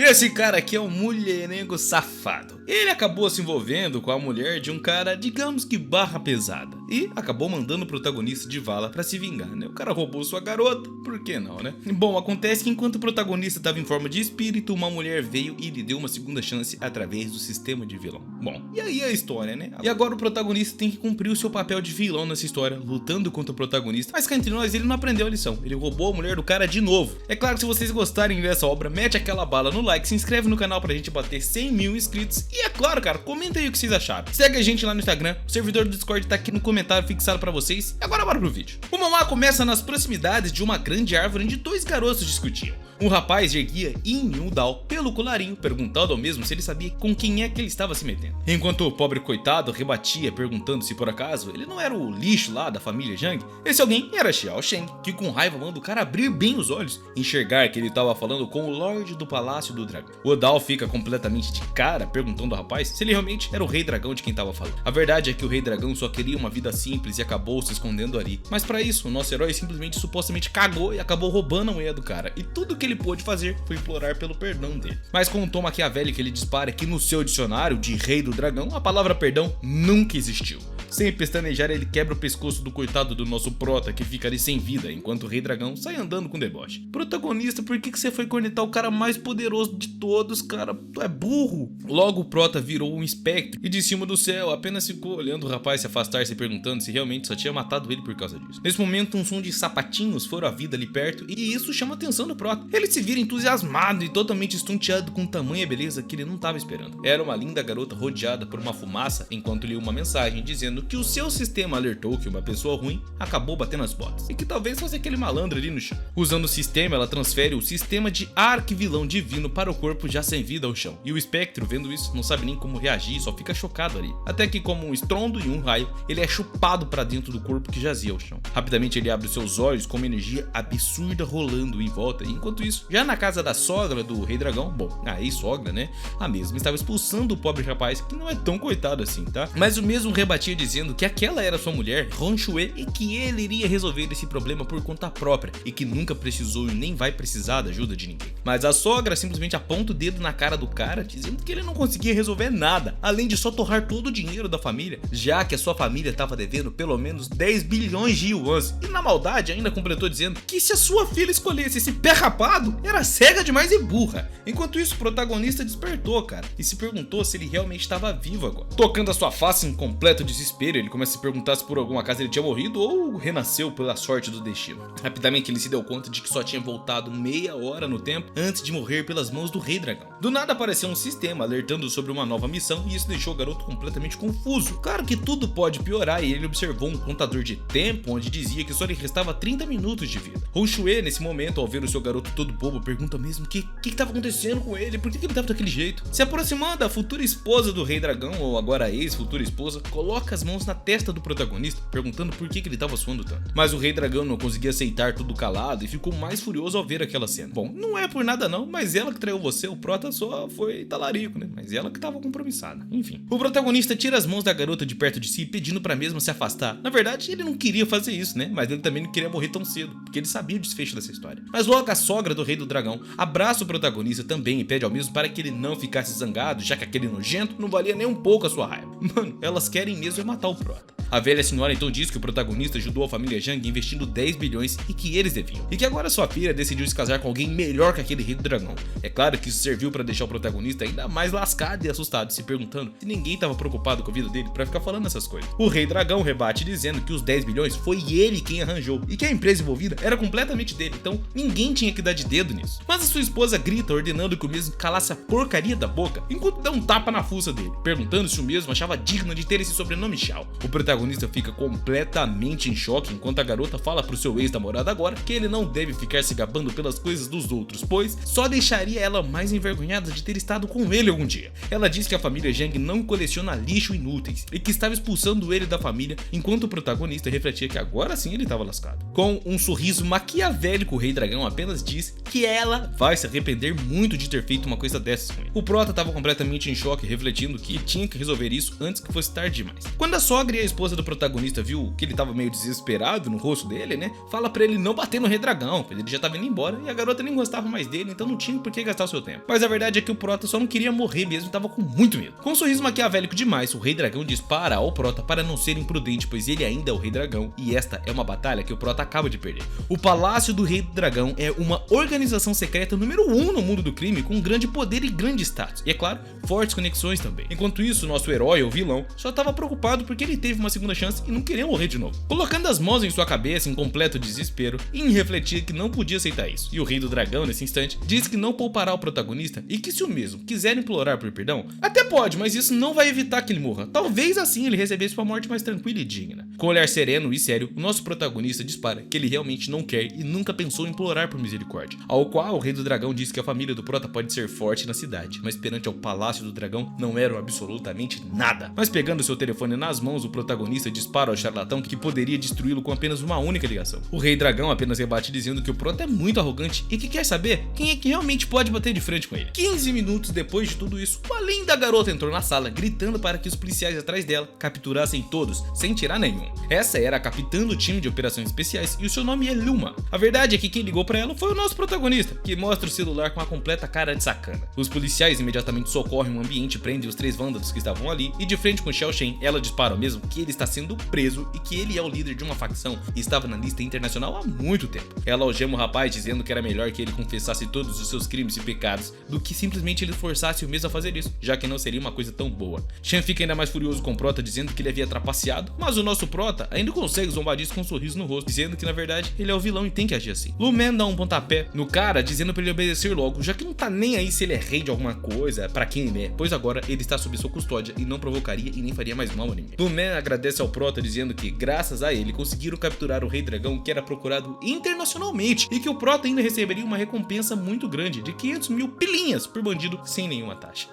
Esse cara aqui é um mulherengo safado. Ele acabou se envolvendo com a mulher de um cara, digamos que barra pesada, e acabou mandando o protagonista de vala pra se vingar, né? O cara roubou sua garota, por que não, né? Bom, acontece que enquanto o protagonista estava em forma de espírito, uma mulher veio e lhe deu uma segunda chance através do sistema de vilão. Bom, e aí a história, né? E agora o protagonista tem que cumprir o seu papel de vilão nessa história, lutando contra o protagonista, mas cá entre nós, ele não aprendeu a lição, ele roubou a mulher do cara de novo. É claro que se vocês gostarem dessa obra, mete aquela bala no like, se inscreve no canal pra gente bater 100 mil inscritos e é claro, cara, comenta aí o que vocês acharam. Segue a gente lá no Instagram, o servidor do Discord tá aqui no comentário fixado pra vocês. E agora bora pro vídeo. O mangá começa nas proximidades de uma grande árvore onde dois garotos discutiam. Um rapaz erguia Yin Udao pelo colarinho, perguntando ao mesmo se ele sabia com quem é que ele estava se metendo. Enquanto o pobre coitado rebatia, perguntando se por acaso ele não era o lixo lá da família Zhang, esse alguém era Xiao Sheng, que com raiva manda o cara abrir bem os olhos, enxergar que ele estava falando com o Lorde do Palácio do Dragão. O Udao fica completamente de cara, perguntando ao rapaz se ele realmente era o Rei Dragão de quem estava falando. A verdade é que o Rei Dragão só queria uma vida simples e acabou se escondendo ali. Mas para isso, o nosso herói simplesmente supostamente cagou e acabou roubando a mulher do cara. E tudo que ele pôde fazer foi implorar pelo perdão dele. Mas com o tom maquiavélico que ele dispara que no seu dicionário de Rei do Dragão, a palavra perdão nunca existiu. Sem pestanejar, ele quebra o pescoço do coitado do nosso prota, que fica ali sem vida, enquanto o Rei Dragão sai andando com deboche. Protagonista, por que você foi cornetar o cara mais poderoso de todos, cara? Tu é burro! Logo o prota virou um espectro e de cima do céu apenas ficou olhando o rapaz se afastar, se perguntando se realmente só tinha matado ele por causa disso. Nesse momento, um som de sapatinhos foram à vida ali perto e isso chama a atenção do prota. Ele se vira entusiasmado e totalmente estonteado com tamanha beleza que ele não estava esperando. Era uma linda garota rodeada por uma fumaça enquanto lia uma mensagem dizendo que o seu sistema alertou que uma pessoa ruim acabou batendo as botas e que talvez fosse aquele malandro ali no chão. Usando o sistema, ela transfere o sistema de arquivilão divino para o corpo já sem vida ao chão. E o espectro, vendo isso, não sabe nem como reagir, só fica chocado ali. Até que, como um estrondo e um raio, ele é chupado para dentro do corpo que jazia ao chão. Rapidamente ele abre os seus olhos com uma energia absurda rolando em volta. E enquanto isso, já na casa da sogra do Rei Dragão, bom, a ex-sogra, né? A mesma estava expulsando o pobre rapaz, que não é tão coitado assim, tá? Mas o mesmo rebatia dizendo que aquela era sua mulher, Hongxue, e que ele iria resolver esse problema por conta própria e que nunca precisou e nem vai precisar da ajuda de ninguém. Mas a sogra simplesmente aponta o dedo na cara do cara, dizendo que ele não conseguia resolver nada, além de só torrar todo o dinheiro da família, já que a sua família estava devendo pelo menos 10 bilhões de yuans. E na maldade ainda completou dizendo que se a sua filha escolhesse esse pé rapado, era cega demais e burra. Enquanto isso, o protagonista despertou, cara, e se perguntou se ele realmente estava vivo agora. Tocando a sua face em completo desespero, ele começa a se perguntar se por alguma acaso ele tinha morrido ou renasceu pela sorte do destino. Rapidamente ele se deu conta de que só tinha voltado meia hora no tempo antes de morrer pelas mãos do Rei Dragão. Do nada apareceu um sistema alertando sobre uma nova missão e isso deixou o garoto completamente confuso. Claro que tudo pode piorar e ele observou um contador de tempo onde dizia que só lhe restava 30 minutos de vida. Hongxue, nesse momento, ao ver o seu garoto todo bobo, pergunta mesmo o que estava acontecendo com ele, por que ele estava daquele jeito. Se aproximando, a futura esposa do Rei Dragão, ou agora a ex-futura esposa, coloca as mãos na testa do protagonista, perguntando por que ele estava suando tanto. Mas o Rei Dragão não conseguia aceitar tudo calado e ficou mais furioso ao ver aquela cena. Bom, não é por nada não, mas ela que traiu você, o prota só foi talarico, né? Mas ela que estava compromissada. Enfim. O protagonista tira as mãos da garota de perto de si, pedindo pra mesma se afastar. Na verdade, ele não queria fazer isso, né? Mas ele também não queria morrer tão cedo, porque ele sabia o desfecho dessa história. Mas logo a sogra do Rei do Dragão abraça o protagonista também e pede ao mesmo para que ele não ficasse zangado, já que aquele nojento não valia nem um pouco a sua raiva. Mano, elas querem mesmo é matar o prota. A velha senhora então diz que o protagonista ajudou a família Zhang investindo 10 bilhões e que eles deviam. E que agora sua filha decidiu se casar com alguém melhor que aquele Rei do Dragão. É claro que isso serviu para deixar o protagonista ainda mais lascado e assustado, se perguntando se ninguém estava preocupado com a vida dele para ficar falando essas coisas. O Rei Dragão rebate dizendo que os 10 bilhões foi ele quem arranjou e que a empresa envolvida era completamente dele, então ninguém tinha que dar de dedo nisso. Mas a sua esposa grita ordenando que o mesmo calasse a porcaria da boca enquanto dá um tapa na fuça dele, perguntando se o mesmo achava digno de ter esse sobrenome Xiao. O protagonista fica completamente em choque enquanto a garota fala pro seu ex-namorado agora que ele não deve ficar se gabando pelas coisas dos outros, pois só deixaria ela mais envergonhada de ter estado com ele algum dia. Ela diz que a família Zhang não coleciona lixo inúteis e que estava expulsando ele da família, enquanto o protagonista refletia que agora sim ele estava lascado. Com um sorriso maquiavélico, o Rei Dragão apenas diz que ela vai se arrepender muito de ter feito uma coisa dessas com ele. O prota estava completamente em choque, refletindo que tinha que resolver isso antes que fosse tarde demais. Quando a sogra e a esposa esposa do protagonista viu que ele tava meio desesperado no rosto dele, né? Fala pra ele não bater no Rei Dragão, pois ele já tava indo embora e a garota nem gostava mais dele, então não tinha por que gastar o seu tempo. Mas a verdade é que o Prota só não queria morrer mesmo e tava com muito medo. Com um sorriso maquiavélico demais, o Rei Dragão dispara ao Prota para não ser imprudente, pois ele ainda é o Rei Dragão e esta é uma batalha que o Prota acaba de perder. O Palácio do Rei Dragão é uma organização secreta número 1 no mundo do crime, com grande poder e grande status. E é claro, fortes conexões também. Enquanto isso, nosso herói, ou vilão, só estava preocupado porque ele teve uma segunda chance e não queria morrer de novo. Colocando as mãos em sua cabeça em completo desespero e em refletir que não podia aceitar isso. E o Rei do Dragão, nesse instante, diz que não poupará o protagonista e que se o mesmo quiser implorar por perdão, até pode, mas isso não vai evitar que ele morra. Talvez assim ele recebesse uma morte mais tranquila e digna. Com um olhar sereno e sério, o nosso protagonista dispara que ele realmente não quer e nunca pensou em implorar por misericórdia. Ao qual o Rei do Dragão diz que a família do Prota pode ser forte na cidade, mas perante ao Palácio do Dragão não eram absolutamente nada. Mas pegando seu telefone nas mãos, o protagonista dispara ao charlatão que poderia destruí-lo com apenas uma única ligação. O Rei Dragão apenas rebate dizendo que o Prota é muito arrogante e que quer saber quem é que realmente pode bater de frente com ele. 15 minutos depois de tudo isso, uma linda garota entrou na sala gritando para que os policiais atrás dela capturassem todos, sem tirar nenhum. Essa era a capitã do time de operações especiais e o seu nome é Luma. A verdade é que quem ligou para ela foi o nosso protagonista, que mostra o celular com a completa cara de sacana. Os policiais imediatamente socorrem o ambiente e prendem os 3 vândalos que estavam ali, e de frente com Xiao Shen, ela dispara mesmo que ele está sendo preso e que ele é o líder de uma facção e estava na lista internacional há muito tempo. Ela algema o rapaz dizendo que era melhor que ele confessasse todos os seus crimes e pecados do que simplesmente ele forçasse o mesmo a fazer isso, já que não seria uma coisa tão boa. Shen fica ainda mais furioso com o Prota dizendo que ele havia trapaceado, mas o nosso Prota ainda consegue zombar disso com um sorriso no rosto, dizendo que na verdade ele é o vilão e tem que agir assim. Lu Man dá um pontapé no cara dizendo para ele obedecer logo, já que não tá nem aí se ele é rei de alguma coisa, pra quem ele é, pois agora ele está sob sua custódia e não provocaria e nem faria mais mal a ninguém. Lu Man agradece ao Prota dizendo que graças a ele conseguiram capturar o Rei Dragão, que era procurado internacionalmente, e que o Prota ainda receberia uma recompensa muito grande de 500 mil pilinhas por bandido sem nenhuma taxa.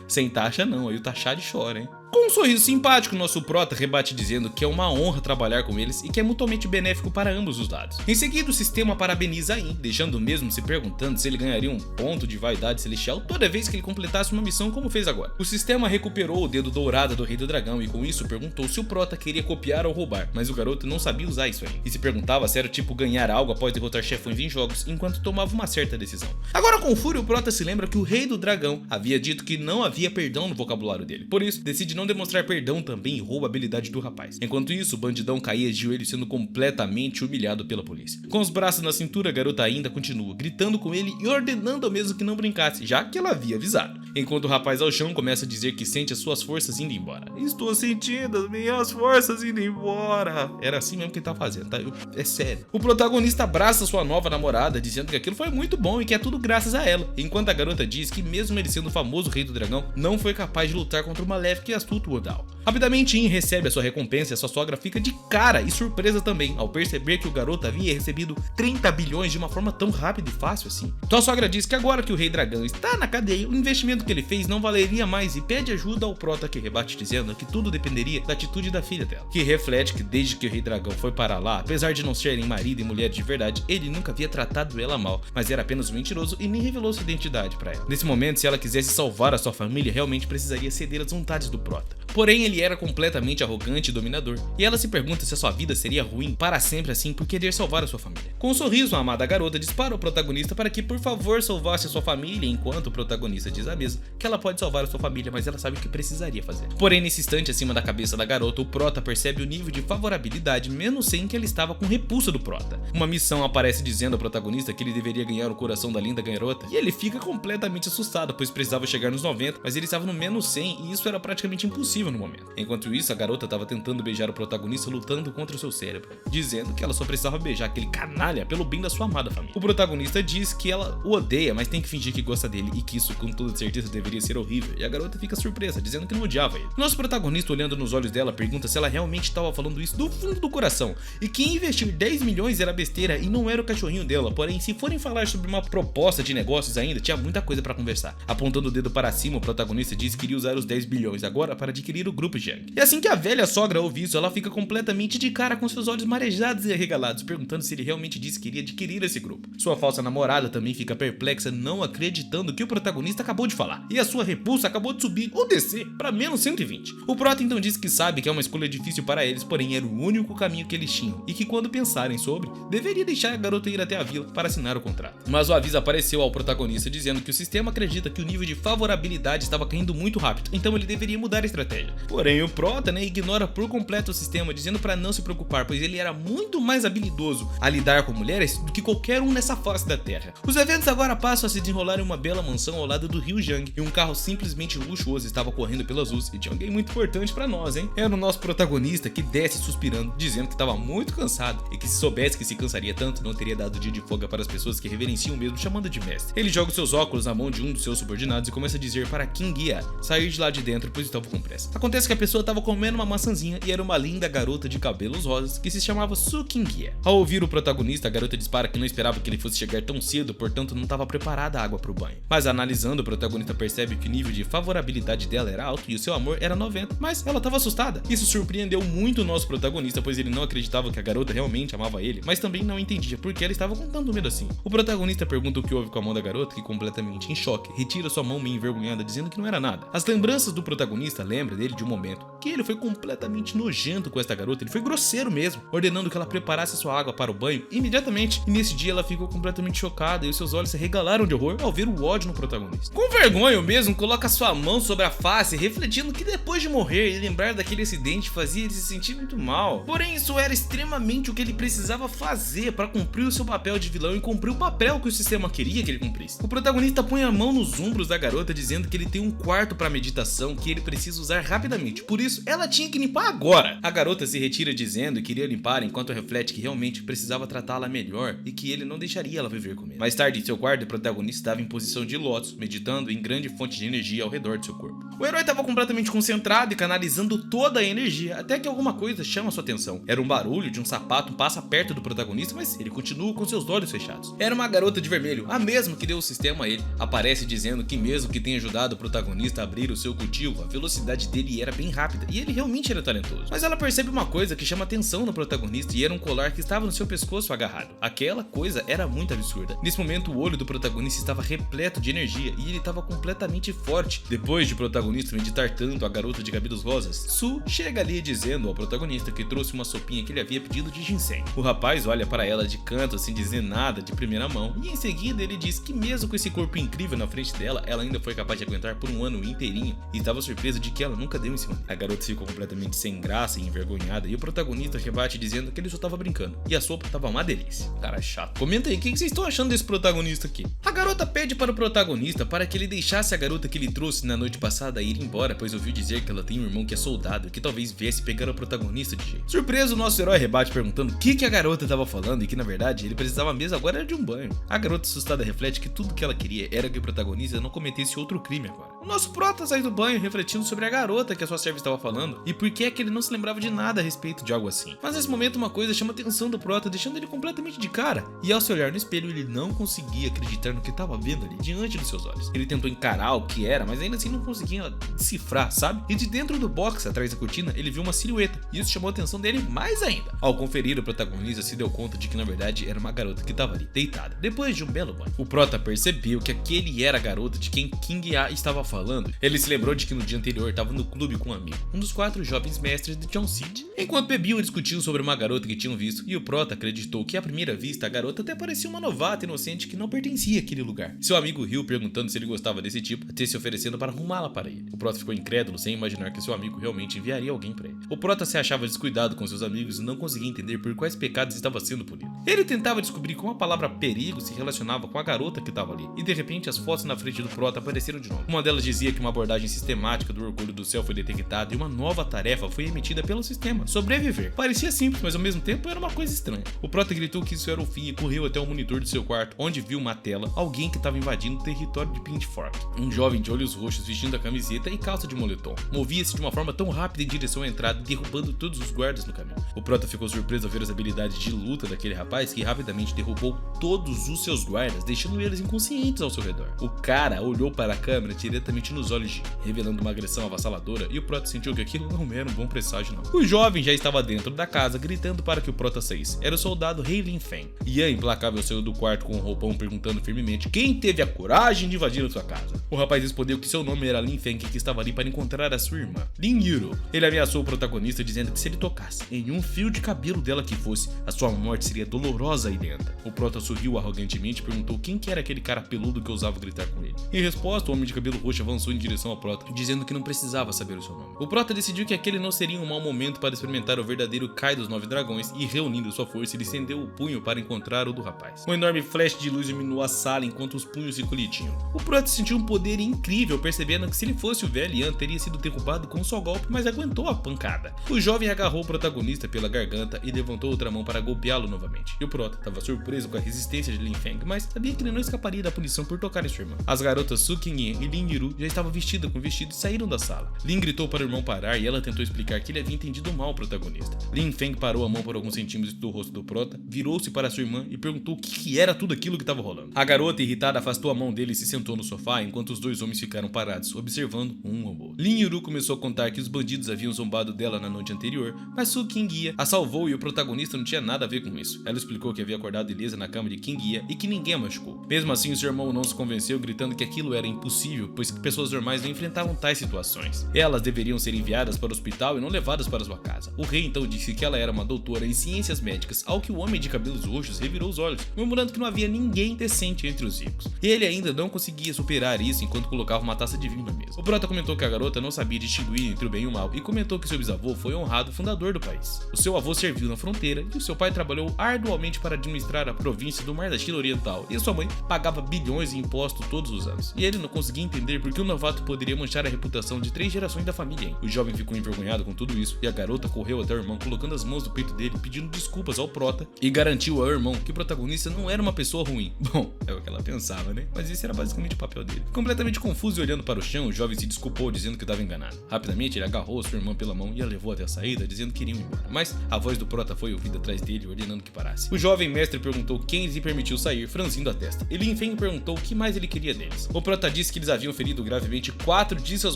Sem taxa não, aí o taxado chora, hein? Com um sorriso simpático, nosso Prota rebate dizendo que é uma honra trabalhar com eles e que é mutuamente benéfico para ambos os lados. Em seguida, o sistema parabeniza Ain, deixando o mesmo se perguntando se ele ganharia um ponto de vaidade celestial toda vez que ele completasse uma missão como fez agora. O sistema recuperou o dedo dourado do Rei do Dragão e com isso perguntou se o Prota queria copiar ou roubar, mas o garoto não sabia usar isso aí, e se perguntava se era tipo ganhar algo após derrotar chefões em jogos enquanto tomava uma certa decisão. Agora com fúria, o Prota se lembra que o Rei do Dragão havia dito que não havia perdão no vocabulário dele, por isso decide não demonstrar perdão também e rouba a habilidade do rapaz. Enquanto isso, o bandidão caía de joelho sendo completamente humilhado pela polícia. Com os braços na cintura, a garota ainda continua gritando com ele e ordenando ao mesmo que não brincasse, já que ela havia avisado. Enquanto o rapaz ao chão começa a dizer que sente as suas forças indo embora. Estou sentindo as minhas forças indo embora. Era assim mesmo que ele tá fazendo, tá? É sério. O protagonista abraça sua nova namorada, dizendo que aquilo foi muito bom e que é tudo graças a ela. Enquanto a garota diz que mesmo ele sendo o famoso Rei do Dragão, não foi capaz de lutar contra o maléfico e astuto Odal. Rapidamente, In recebe a sua recompensa e a sua sogra fica de cara e surpresa também, ao perceber que o garoto havia recebido 30 bilhões de uma forma tão rápida e fácil assim. Então a sogra diz que agora que o Rei Dragão está na cadeia, o investimento que ele fez não valeria mais e pede ajuda ao Prota, que rebate dizendo que tudo dependeria da atitude da filha dela, que reflete que desde que o Rei Dragão foi para lá, apesar de não serem marido e mulher de verdade, ele nunca havia tratado ela mal, mas era apenas um mentiroso e nem revelou sua identidade para ela. Nesse momento, se ela quisesse salvar a sua família, realmente precisaria ceder às vontades do Prota. Porém, ele era completamente arrogante e dominador, e ela se pergunta se a sua vida seria ruim para sempre assim por querer salvar a sua família. Com um sorriso, a amada garota dispara ao protagonista para que por favor salvasse a sua família, enquanto o protagonista diz a mesma que ela pode salvar a sua família, mas ela sabe o que precisaria fazer. Porém, nesse instante, acima da cabeça da garota, o Prota percebe o nível de favorabilidade menos 100 que ela estava com repulsa do Prota. Uma missão aparece dizendo ao protagonista que ele deveria ganhar o coração da linda garota, e ele fica completamente assustado, pois precisava chegar nos 90, mas ele estava no menos 100 e isso era praticamente impossível no momento. Enquanto isso, a garota estava tentando beijar o protagonista lutando contra o seu cérebro, dizendo que ela só precisava beijar aquele canalha pelo bem da sua amada família. O protagonista diz que ela o odeia, mas tem que fingir que gosta dele e que isso com toda certeza deveria ser horrível, e a garota fica surpresa, dizendo que não odiava ele. Nosso protagonista, olhando nos olhos dela, pergunta se ela realmente estava falando isso do fundo do coração, e que investir 10 milhões era besteira e não era o cachorrinho dela, porém se forem falar sobre uma proposta de negócios ainda, tinha muita coisa para conversar. Apontando o dedo para cima, o protagonista diz que iria usar os 10 bilhões agora para adquirir adquirir o grupo Jang. E assim que a velha sogra ouve isso, ela fica completamente de cara com seus olhos marejados e arregalados, perguntando se ele realmente disse que iria adquirir esse grupo. Sua falsa namorada também fica perplexa, não acreditando que o protagonista acabou de falar, e a sua repulsa acabou de subir ou descer para menos 120. O prota então diz que sabe que é uma escolha difícil para eles, porém era o único caminho que eles tinham, e que quando pensarem sobre, deveria deixar a garota ir até a vila para assinar o contrato. Mas o aviso apareceu ao protagonista dizendo que o sistema acredita que o nível de favorabilidade estava caindo muito rápido, então ele deveria mudar a estratégia. Porém o prota, ignora por completo o sistema, dizendo para não se preocupar, pois ele era muito mais habilidoso a lidar com mulheres do que qualquer um nessa face da terra. Os eventos agora passam a se desenrolar em uma bela mansão ao lado do rio Jang, e um carro simplesmente luxuoso estava correndo pelas ruas, e tinha alguém muito importante para nós, hein? Era o nosso protagonista, que desce suspirando, dizendo que estava muito cansado, e que se soubesse que se cansaria tanto, não teria dado dia de folga para as pessoas que reverenciam mesmo, chamando de mestre. Ele joga seus óculos na mão de um dos seus subordinados e começa a dizer para King Gia sair de lá de dentro, pois estava com pressa. Acontece que a pessoa estava comendo uma maçãzinha e era uma linda garota de cabelos rosas que se chamava Su King Gia. Ao ouvir o protagonista, a garota dispara que não esperava que ele fosse chegar tão cedo, portanto não estava preparada a água para o banho. Mas analisando, o protagonista percebe que o nível de favorabilidade dela era alto e o seu amor era 90, mas ela estava assustada. Isso surpreendeu muito o nosso protagonista, pois ele não acreditava que a garota realmente amava ele, mas também não entendia por que ela estava com tanto medo assim. O protagonista pergunta o que houve com a mão da garota, que completamente em choque, retira sua mão meio envergonhada, dizendo que não era nada. As lembranças do protagonista lembram dele de um momento que ele foi completamente nojento com esta garota, ele foi grosseiro mesmo, ordenando que ela preparasse sua água para o banho imediatamente, e nesse dia ela ficou completamente chocada e os seus olhos se regalaram de horror ao ver o ódio no protagonista. Com vergonha mesmo, coloca sua mão sobre a face, refletindo que depois de morrer e lembrar daquele acidente fazia ele se sentir muito mal. Porém, isso era extremamente o que ele precisava fazer para cumprir o seu papel de vilão e cumprir o papel que o sistema queria que ele cumprisse. O protagonista põe a mão nos ombros da garota, dizendo que ele tem um quarto para meditação que ele precisa usar rapidamente, por isso ela tinha que limpar agora. A garota se retira dizendo que iria limpar, enquanto reflete que realmente precisava tratá-la melhor e que ele não deixaria ela viver com ele. Mais tarde, em seu quarto, o protagonista estava em posição de lótus, meditando em grande fonte de energia ao redor de seu corpo. O herói estava completamente concentrado e canalizando toda a energia, até que alguma coisa chama sua atenção. Era um barulho de um sapato passa perto do protagonista, mas ele continua com seus olhos fechados. Era uma garota de vermelho, a mesma que deu o sistema a ele. Aparece dizendo que mesmo que tenha ajudado o protagonista a abrir o seu cultivo, a velocidade dele era bem rápida e ele realmente era talentoso. Mas ela percebe uma coisa que chama atenção no protagonista, e era um colar que estava no seu pescoço agarrado. Aquela coisa era muito absurda. Nesse momento, o olho do protagonista estava repleto de energia e ele estava completamente forte. Depois de o protagonista meditar tanto a garota de cabelos rosas, Su chega ali dizendo ao protagonista que trouxe uma sopinha que ele havia pedido de ginseng. O rapaz olha para ela de canto sem dizer nada de primeira mão, e em seguida ele diz que mesmo com esse corpo incrível na frente dela, ela ainda foi capaz de aguentar por um ano inteirinho, e estava surpresa de que ela nunca deu em cima dele. A garota ficou completamente sem graça e envergonhada, e o protagonista rebate dizendo que ele só estava brincando, e a sopa estava uma delícia. Cara chato. Comenta aí, o que vocês estão achando desse protagonista aqui? A garota pede para o protagonista para que ele deixasse a garota que ele trouxe na noite passada ir embora, pois ouviu dizer que ela tem um irmão que é soldado e que talvez viesse pegar o protagonista de jeito. Surpreso, o nosso herói rebate perguntando o que a garota estava falando e que na verdade ele precisava mesmo agora era de um banho. A garota assustada reflete que tudo que ela queria era que o protagonista não cometesse outro crime agora. O nosso prota sai do banho refletindo sobre a garota que a sua serva estava falando e por que é que ele não se lembrava de nada a respeito de algo assim. Mas nesse momento uma coisa chama a atenção do prota, deixando ele completamente de cara, e ao se olhar no espelho ele não conseguia acreditar no que estava vendo ali diante dos seus olhos. Ele tentou encarar o que era, mas ainda assim não conseguia decifrar, sabe? E de dentro do box, atrás da cortina, ele viu uma silhueta, e isso chamou a atenção dele mais ainda. Ao conferir, o protagonista se deu conta de que na verdade era uma garota que estava ali, deitada, depois de um belo banho. O prota percebeu que aquele era a garota de quem King Gia estava falando. Ele se lembrou de que no dia anterior estava no clube com um amigo, um dos 4 jovens mestres de John Seed. Enquanto bebiam e discutiam sobre uma garota que tinham visto, e o prota acreditou que à primeira vista a garota até parecia uma novata inocente que não pertencia àquele lugar. Seu amigo riu perguntando se ele gostava desse tipo, até se oferecendo para arrumá-la para ele. O prota ficou incrédulo sem imaginar que seu amigo realmente enviaria alguém para ele. O prota se achava descuidado com seus amigos e não conseguia entender por quais pecados estava sendo punido. Ele tentava descobrir como a palavra perigo se relacionava com a garota que estava ali, e de repente as fotos na frente do prota apareceram de novo. Uma delas dizia que uma abordagem sistemática do orgulho do céu foi detectada e uma nova tarefa foi emitida pelo sistema: sobreviver. Parecia simples, mas ao mesmo tempo era uma coisa estranha. O prota gritou que isso era o fim e correu até o monitor de seu quarto, onde viu uma tela, alguém que estava invadindo o território de Pitchfork. Um jovem de olhos roxos vestindo a camiseta e calça de moletom. Movia-se de uma forma tão rápida em direção à entrada, derrubando todos os guardas no caminho. O prota ficou surpreso ao ver as habilidades de luta daquele rapaz, que rapidamente derrubou todos os seus guardas, deixando eles inconscientes ao seu redor. O cara olhou para a câmera diretamente diretamente nos olhos de Yin, revelando uma agressão avassaladora, e o Prota sentiu que aquilo não era um bom presságio não. O jovem já estava dentro da casa, gritando para que o Prota saísse. Era o soldado Rei Lin Feng. Yan, implacável, saiu do quarto com o roupão, perguntando firmemente quem teve a coragem de invadir a sua casa. O rapaz respondeu que seu nome era Lin Feng e que estava ali para encontrar a sua irmã, Lin Yuru. Ele ameaçou o protagonista, dizendo que se ele tocasse em um fio de cabelo dela que fosse, a sua morte seria dolorosa e lenta. O Prota sorriu arrogantemente e perguntou quem que era aquele cara peludo que ousava gritar com ele. Em resposta, o homem de cabelo roxo avançou em direção ao Prota, dizendo que não precisava saber o seu nome. O Prota decidiu que aquele não seria um mau momento para experimentar o verdadeiro Kai dos 9 dragões e, reunindo sua força, ele estendeu o punho para encontrar o do rapaz. Um enorme flash de luz iluminou a sala enquanto os punhos se colidiam. O Prota sentiu um poder incrível, percebendo que se ele fosse o velho Yan, teria sido derrubado com um só golpe, mas aguentou a pancada. O jovem agarrou o protagonista pela garganta e levantou outra mão para golpeá-lo novamente. E o Prota estava surpreso com a resistência de Lin Feng, mas sabia que ele não escaparia da punição por tocar em sua irmã. As garotas Su Qingyan e Lin Yuru já estavam vestidas com vestido e saíram da sala. Lin gritou para o irmão parar e ela tentou explicar que ele havia entendido mal o protagonista. Lin Feng parou a mão por alguns centímetros do rosto do Prota, virou-se para sua irmã e perguntou o que era tudo aquilo que estava rolando. A garota, irritada, afastou a mão dele e se sentou no sofá, enquanto os dois homens ficaram parados, observando um ao outro. Lin Yuru começou a contar que os bandidos haviam zombado dela na noite anterior, mas Su Qingyan a salvou e o protagonista não tinha nada a ver com isso. Ela explicou que havia acordado ilesa na cama de Qingyan e que ninguém a machucou. Mesmo assim, seu irmão não se convenceu, gritando que aquilo era impossível, pois que pessoas normais não enfrentavam tais situações. Elas deveriam ser enviadas para o hospital e não levadas para sua casa. O rei então disse que ela era uma doutora em ciências médicas, ao que o homem de cabelos roxos revirou os olhos, murmurando que não havia ninguém decente entre os ricos. Ele ainda não conseguia superar isso enquanto colocava uma taça de vinho na mesa. O Prota comentou que a garota não sabia distinguir entre o bem e o mal e comentou que seu bisavô foi honrado fundador do país. O seu avô serviu na fronteira e o seu pai trabalhou arduamente para administrar a província do Mar da China Oriental, e a sua mãe pagava bilhões em impostos todos os anos. E ele não conseguia entender por que o novato poderia manchar a reputação de 3 gerações da família, hein? O jovem ficou envergonhado com tudo isso e a garota correu até o irmão, colocando as mãos no peito dele, pedindo desculpas ao Prota e garantiu ao irmão que o protagonista não era uma pessoa ruim. Bom, é o que ela pensava, né? Mas esse era basicamente o papel dele. Completamente confuso e olhando para o chão, o jovem se desculpou, dizendo que estava enganado. Rapidamente ele agarrou sua irmã pela mão e a levou até a saída, dizendo que iriam embora. Mas a voz do Prota foi ouvida atrás dele, ordenando que parasse. O jovem mestre perguntou quem lhe permitiu sair, franzindo a testa. E Lin Feng perguntou o que mais ele queria deles. O Prota disse que eles haviam ferido gravemente 4 de seus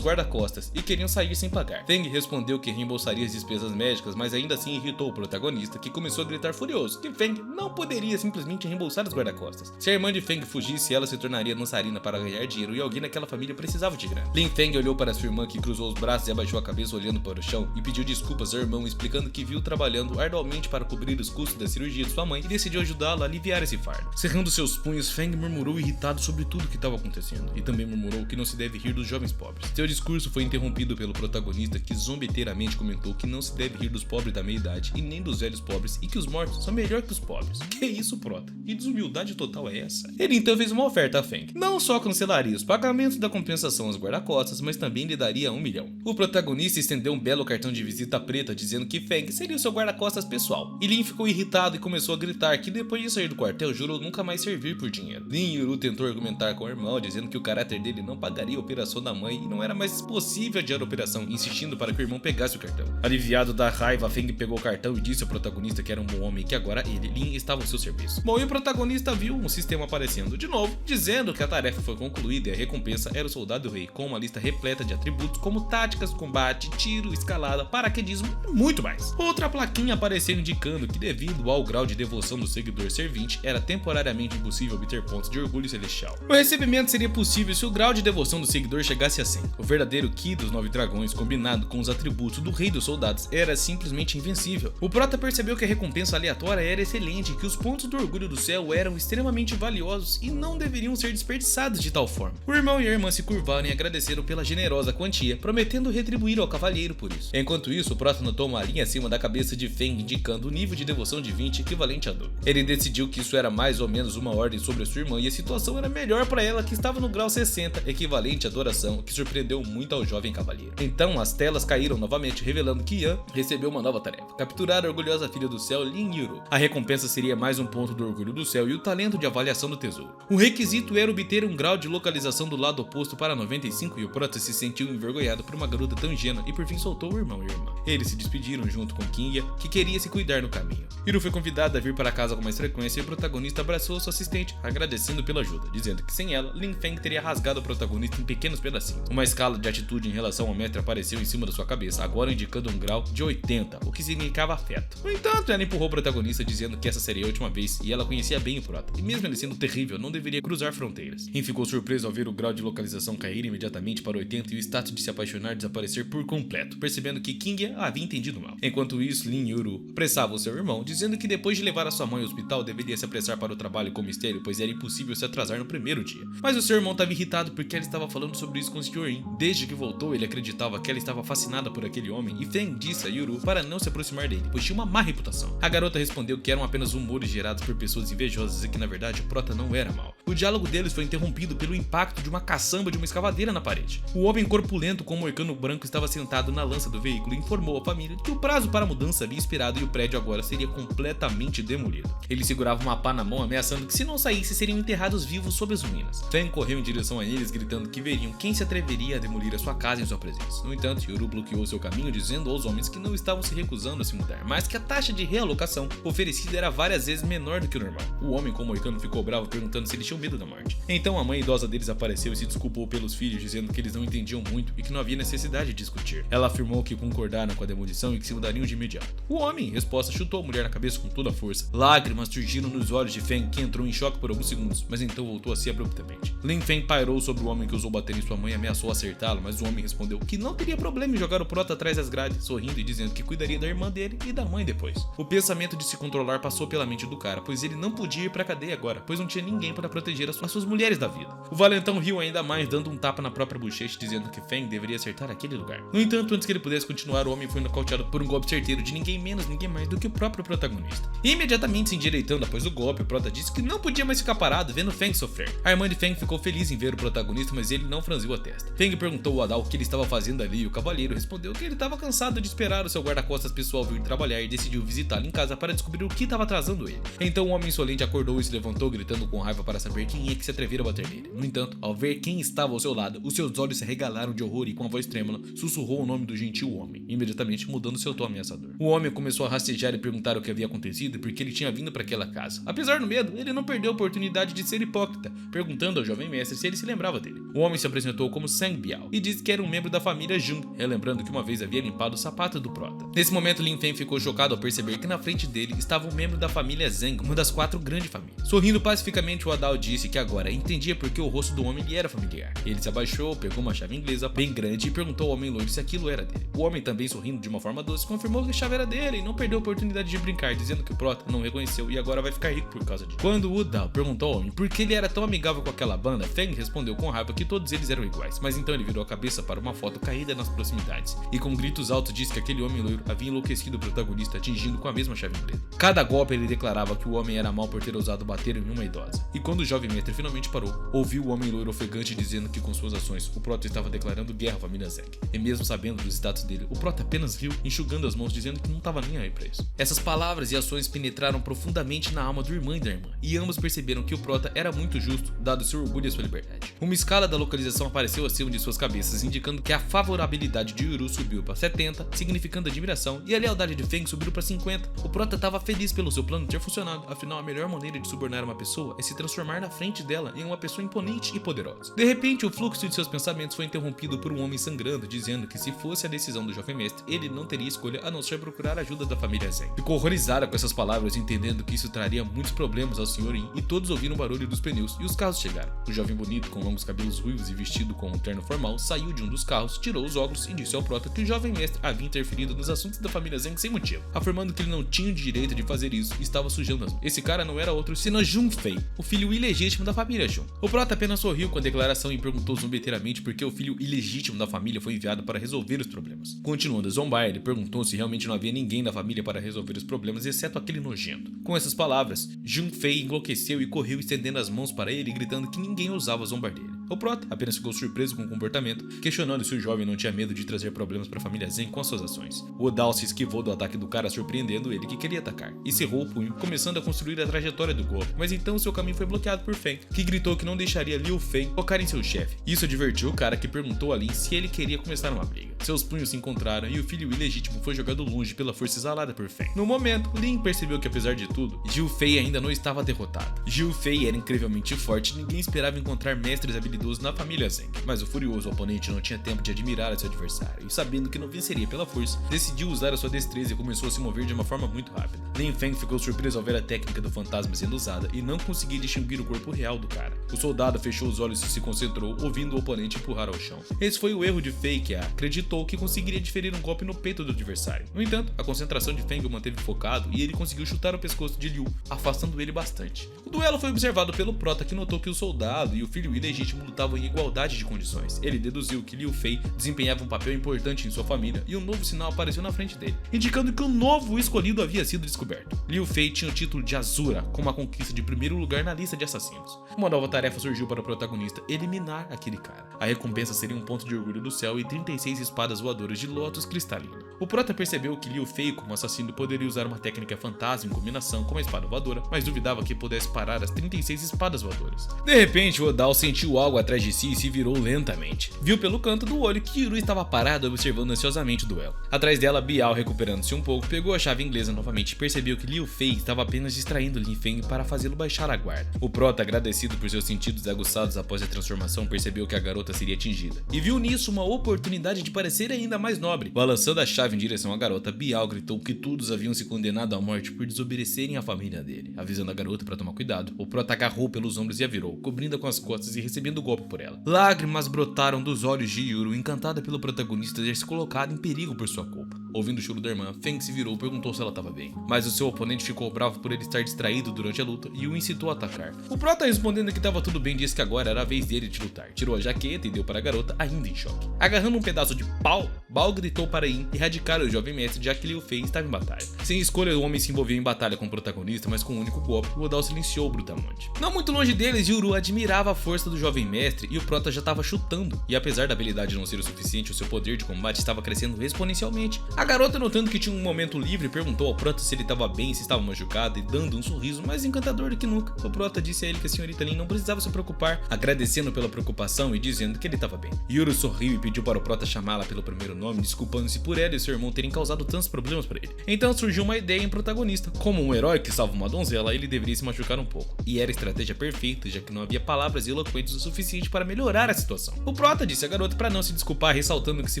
guarda-costas e queriam sair sem pagar. Feng respondeu que reembolsaria as despesas médicas, mas ainda assim irritou o protagonista, que começou a gritar furioso que Feng não poderia simplesmente reembolsar os guarda-costas. Se a irmã de Feng fugisse, ela se tornaria dançarina para ganhar dinheiro e alguém naquela família precisava de grana. Lin Feng olhou para sua irmã, que cruzou os braços e abaixou a cabeça olhando para o chão, e pediu desculpas ao irmão, explicando que viu trabalhando arduamente para cobrir os custos da cirurgia de sua mãe e decidiu ajudá-la a aliviar esse fardo. Cerrando seus punhos, Feng murmurou irritado sobre tudo que estava acontecendo, e também murmurou que não se deve rir dos jovens pobres. Seu discurso foi interrompido pelo protagonista, que zombeteiramente comentou que não se deve rir dos pobres da meia-idade e nem dos velhos pobres, e que os mortos são melhor que os pobres. Que isso, Prota? Que desumildade total é essa? Ele então fez uma oferta a Feng. Não só cancelaria os pagamentos da compensação aos guarda-costas, mas também lhe daria 1 milhão. O protagonista estendeu um belo cartão de visita preta, dizendo que Feng seria o seu guarda-costas pessoal. E Lin ficou irritado e começou a gritar que depois de sair do quartel jurou nunca mais servir por dinheiro. Lin Yuru tentou argumentar com o irmão, dizendo que o caráter dele não pagaria a operação da mãe e não era mais possível adiar a operação, insistindo para que o irmão pegasse o cartão. Aliviado da raiva, Feng pegou o cartão e disse ao protagonista que era um bom homem e que agora ele, Lin, estava ao seu serviço. Bom, e o protagonista viu um sistema aparecendo de novo, dizendo que a tarefa foi concluída e a recompensa era o soldado rei, com uma lista repleta de atributos como táticas, combate, tiro, escalada, paraquedismo e muito mais. Outra plaquinha apareceu indicando que, devido ao grau de devoção do seguidor servinte, era temporariamente impossível obter pontos de orgulho celestial. O recebimento seria possível se o grau de devoção do seguidor chegasse a 100. O verdadeiro Ki dos 9 dragões, combinado com os atributos do rei dos soldados, era simplesmente invencível. O Prota percebeu que a recompensa aleatória era excelente e que os pontos do orgulho do céu eram extremamente valiosos e não deveriam ser desperdiçados de tal forma. O irmão e a irmã se curvaram e agradeceram pela generosa quantia, prometendo retribuir ao cavalheiro por isso. Enquanto isso, o Prota notou uma linha acima da cabeça de Feng, indicando o nível de devoção de 20 equivalente a 2. Ele decidiu que isso era mais ou menos uma ordem sobre a sua irmã e a situação era melhor para ela, que estava no grau 60, equivalente à adoração, o que surpreendeu muito ao jovem cavalheiro. Então as telas caíram novamente, revelando que Yan recebeu uma nova tarefa: capturar a orgulhosa filha do céu, Lin Yuru. A recompensa seria mais um ponto do orgulho do céu e o talento de avaliação do tesouro. O requisito era obter um grau de localização do lado oposto para 95, e o Prota se sentiu envergonhado por uma garota tão ingênua e por fim soltou o irmão e a irmã. Eles se despediram junto com Qingyan, que queria se cuidar no caminho. Yuru foi convidada a vir para casa com mais frequência e o protagonista abraçou sua assistente, agradecendo pela ajuda, dizendo que sem ela, Lin Feng teria rasgado o protagonista protagonista em pequenos pedacinhos. Uma escala de atitude em relação ao mestre apareceu em cima da sua cabeça, agora indicando um grau de 80, o que significava afeto. No entanto, ela empurrou o protagonista dizendo que essa seria a última vez e ela conhecia bem o prota, e mesmo ele sendo terrível, não deveria cruzar fronteiras. Rin ficou surpreso ao ver o grau de localização cair imediatamente para 80 e o status de se apaixonar desaparecer por completo, percebendo que King havia entendido mal. Enquanto isso, Lin Yuru apressava o seu irmão, dizendo que depois de levar a sua mãe ao hospital deveria se apressar para o trabalho com mistério, pois era impossível se atrasar no primeiro dia. Mas o seu irmão estava irritado porque ela estava falando sobre isso com o Sr. Rin. Desde que voltou, ele acreditava que ela estava fascinada por aquele homem e Feng disse a Yuru para não se aproximar dele, pois tinha uma má reputação. A garota respondeu que eram apenas rumores gerados por pessoas invejosas e que na verdade o prota não era mau. O diálogo deles foi interrompido pelo impacto de uma caçamba de uma escavadeira na parede. O homem corpulento com um moicano branco estava sentado na lança do veículo e informou à família que o prazo para a mudança havia expirado e o prédio agora seria completamente demolido. Ele segurava uma pá na mão, ameaçando que se não saísse seriam enterrados vivos sob as ruínas. Feng correu em direção a eles, gritando que veriam quem se atreveria a demolir a sua casa em sua presença. No entanto, Yuru bloqueou seu caminho, dizendo aos homens que não estavam se recusando a se mudar, mas que a taxa de realocação oferecida era várias vezes menor do que o normal. O homem com o moicano ficou bravo, perguntando se eles tinham medo da morte. Então a mãe idosa deles apareceu e se desculpou pelos filhos, dizendo que eles não entendiam muito e que não havia necessidade de discutir. Ela afirmou que concordaram com a demolição e que se mudariam de imediato. O homem, em resposta, chutou a mulher na cabeça com toda a força. Lágrimas surgiram nos olhos de Feng, que entrou em choque por alguns segundos, mas então voltou a si abruptamente. Lin Feng pairou sobre o homem que ousou bater em sua mãe e ameaçou acertá-lo, mas o homem respondeu que não teria problema em jogar o prota atrás das grades, sorrindo e dizendo que cuidaria da irmã dele e da mãe depois. O pensamento de se controlar passou pela mente do cara, pois ele não podia ir pra cadeia agora, pois não tinha ninguém para proteger as suas mulheres da vida. O valentão riu ainda mais, dando um tapa na própria bochecha, dizendo que Feng deveria acertar aquele lugar. No entanto, antes que ele pudesse continuar, o homem foi nocauteado por um golpe certeiro de ninguém menos, ninguém mais do que o próprio protagonista. E imediatamente se endireitando após o golpe, o prota disse que não podia mais ficar parado vendo Feng sofrer. A irmã de Feng ficou feliz em ver o protagonista, mas ele não franziu a testa. Feng perguntou ao Adal o que ele estava fazendo ali e o cavaleiro respondeu que ele estava cansado de esperar o seu guarda-costas pessoal vir trabalhar e decidiu visitá-lo em casa para descobrir o que estava atrasando ele. Então o homem insolente acordou e se levantou, gritando com raiva para saber quem é que se atrevera a bater nele. No entanto, ao ver quem estava ao seu lado, os seus olhos se arregalaram de horror e com a voz trêmula sussurrou o nome do gentil homem, imediatamente mudando seu tom ameaçador. O homem começou a rastejar e perguntar o que havia acontecido e por que ele tinha vindo para aquela casa. Apesar do medo, ele não perdeu a oportunidade de ser hipócrita, perguntando ao jovem mestre se ele se lembrava dele. O homem se apresentou como Sang Biao e disse que era um membro da família Jung, relembrando que uma vez havia limpado o sapato do prota. Nesse momento, Lin Feng ficou chocado ao perceber que na frente dele estava um membro da família Zeng, uma das 4 grandes famílias. Sorrindo pacificamente, o Adal disse que agora entendia porque o rosto do homem lhe era familiar. Ele se abaixou, pegou uma chave inglesa bem grande e perguntou ao homem loiro se aquilo era dele. O homem, também sorrindo de uma forma doce, confirmou que a chave era dele e não perdeu a oportunidade de brincar, dizendo que o prota não reconheceu e agora vai ficar rico por causa disso. Quando o Adal perguntou ao homem por que ele era tão amigável com aquela banda, Feng respondeu com raiva que todos eles eram iguais, mas então ele virou a cabeça para uma foto caída nas proximidades e com gritos altos disse que aquele homem loiro havia enlouquecido o protagonista, atingindo com a mesma chave inglesa. Cada golpe ele declarava que o homem era mau por ter ousado bater em uma idosa. E quando o jovem mestre finalmente parou, ouviu o homem loiro ofegante dizendo que com suas ações o prota estava declarando guerra à família Zeng. E mesmo sabendo dos status dele, o prota apenas riu, enxugando as mãos, dizendo que não estava nem aí pra isso. Essas palavras e ações penetraram profundamente na alma do irmão e da irmã, e ambos perceberam que o prota era muito justo, dado seu orgulho e sua liberdade. Uma escala da localização apareceu acima de suas cabeças, indicando que a favorabilidade de Yuru subiu para 70, significando admiração, e a lealdade de Feng subiu para 50. O prota estava feliz pelo seu plano ter funcionado, afinal a melhor maneira de subornar uma pessoa é se transformar na frente dela em uma pessoa imponente e poderosa. De repente, o fluxo de seus pensamentos foi interrompido por um homem sangrando, dizendo que se fosse a decisão do jovem mestre, ele não teria escolha a não ser procurar a ajuda da família Zeng. Ficou horrorizada com essas palavras, entendendo que isso traria muitos problemas ao Sr. Yin, e todos ouviram o barulho dos pneus e os carros chegaram. O jovem bonito, com longos cabelos ruivos e vestido com um terno formal, saiu de um dos carros, tirou os óculos e disse ao prota que o jovem mestre havia interferido nos assuntos da família Zeng sem motivo, afirmando que ele não tinha o direito de fazer isso e estava sujando as mãos. Esse cara não era outro senão Jung Fei, o filho ilegítimo da família Jung. O prota apenas sorriu com a declaração e perguntou zombeteiramente por que o filho ilegítimo da família foi enviado para resolver os problemas. Continuando a zombar, ele perguntou se realmente não havia ninguém da família para resolver os problemas, exceto aquele nojento. Com essas palavras, Jung Fei enlouqueceu e correu estendendo as mãos para ele, gritando que ninguém ousava zombar dele. O prota apenas ficou surpreso com o comportamento, questionando se o jovem não tinha medo de trazer problemas para a família Zeng com as suas ações. O Odal se esquivou do ataque do cara, surpreendendo ele que queria atacar, e cerrou o punho, começando a construir a trajetória do golpe, mas então seu caminho foi bloqueado por Feng, que gritou que não deixaria Liu Feng tocar em seu chefe. Isso divertiu o cara, que perguntou a Lin se ele queria começar uma briga. Seus punhos se encontraram e o filho ilegítimo foi jogado longe pela força exalada por Feng. No momento, Lin percebeu que apesar de tudo, Jiu Fei ainda não estava derrotado. Jiu Fei era incrivelmente forte e ninguém esperava encontrar mestres habilidosos na família Zeng. Mas o furioso oponente não tinha tempo de admirar seu adversário e, sabendo que não venceria pela força, decidiu usar a sua destreza e começou a se mover de uma forma muito rápida. Lin Feng ficou surpreso ao ver a técnica do fantasma sendo usada e não conseguia distinguir o corpo real do cara. O soldado fechou os olhos e se concentrou, ouvindo o oponente empurrar ao chão. Esse foi o erro de Fei, que acreditou que conseguiria diferir um golpe no peito do adversário. No entanto, a concentração de Feng o manteve focado e ele conseguiu chutar o pescoço de Liu, afastando ele bastante. O duelo foi observado pelo prota, que notou que o soldado e o filho ilegítimo lutavam em igualdade de condições. Ele deduziu que Liu Fei desempenhava um papel importante em sua família e um novo sinal apareceu na frente dele, indicando que o novo escolhido havia sido descoberto. Liu Fei tinha o título de Azura, com uma conquista de primeiro lugar na lista de assassinos. Uma nova tarefa surgiu para o protagonista: eliminar aquele cara. A recompensa seria um ponto de orgulho do céu e 36 espadas voadoras de lótus cristalino. O prota percebeu que Liu Fei, como assassino, poderia usar uma técnica fantasma em combinação com a espada voadora, mas duvidava que pudesse parar as 36 espadas voadoras. De repente, Odal sentiu algo atrás de si e se virou lentamente. Viu pelo canto do olho que Yuru estava parado observando ansiosamente o duelo. Atrás dela, Biao, recuperando-se um pouco, pegou a chave inglesa novamente e percebeu que Liu Fei estava apenas distraindo Lin Feng para fazê-lo baixar a guarda. O prota, agradecido por seus sentidos aguçados após a transformação, percebeu que a garota seria atingida e viu nisso uma oportunidade de parecer ainda mais nobre. Balançando a chave em direção à garota, Biao gritou que todos haviam se condenado à morte por desobedecerem à família dele. Avisando a garota para tomar cuidado, o prota agarrou pelos ombros e a virou, cobrindo-a com as costas e recebendo o golpe por ela. Lágrimas brotaram dos olhos de Yuru, encantada pelo protagonista ter se colocado em perigo por sua culpa. Ouvindo o choro da irmã, Feng se virou e perguntou se ela estava bem, mas o seu oponente ficou bravo por ele estar distraído durante a luta e o incitou a atacar. O prota, respondendo que estava tudo bem, disse que agora era a vez dele de lutar. Tirou a jaqueta e deu para a garota, ainda em choque. Agarrando um pedaço de pau, Bao gritou para Yin erradicar o jovem mestre, já que Liu Fei estava em batalha. Sem escolha, o homem se envolveu em batalha com o protagonista, mas com um único golpe, o Odal silenciou brutamente. Não muito longe deles, Yuru admirava a força do jovem mestre e o prota já estava chutando, e apesar da habilidade não ser o suficiente, o seu poder de combate estava crescendo exponencialmente. A garota, notando que tinha um momento livre, perguntou ao prota se ele estava bem, se estava machucado, e dando um sorriso mais encantador do que nunca, o prota disse a ele que a senhorita Lin não precisava se preocupar, agradecendo pela preocupação e dizendo que ele estava bem. Yuru sorriu e pediu para o prota chamá-la pelo primeiro nome, desculpando-se por ela e seu irmão terem causado tantos problemas para ele. Então surgiu uma ideia em protagonista: como um herói que salva uma donzela, ele deveria se machucar um pouco, e era a estratégia perfeita, já que não havia palavras eloquentes o suficiente para melhorar a situação. O prota disse à garota para não se desculpar, ressaltando que se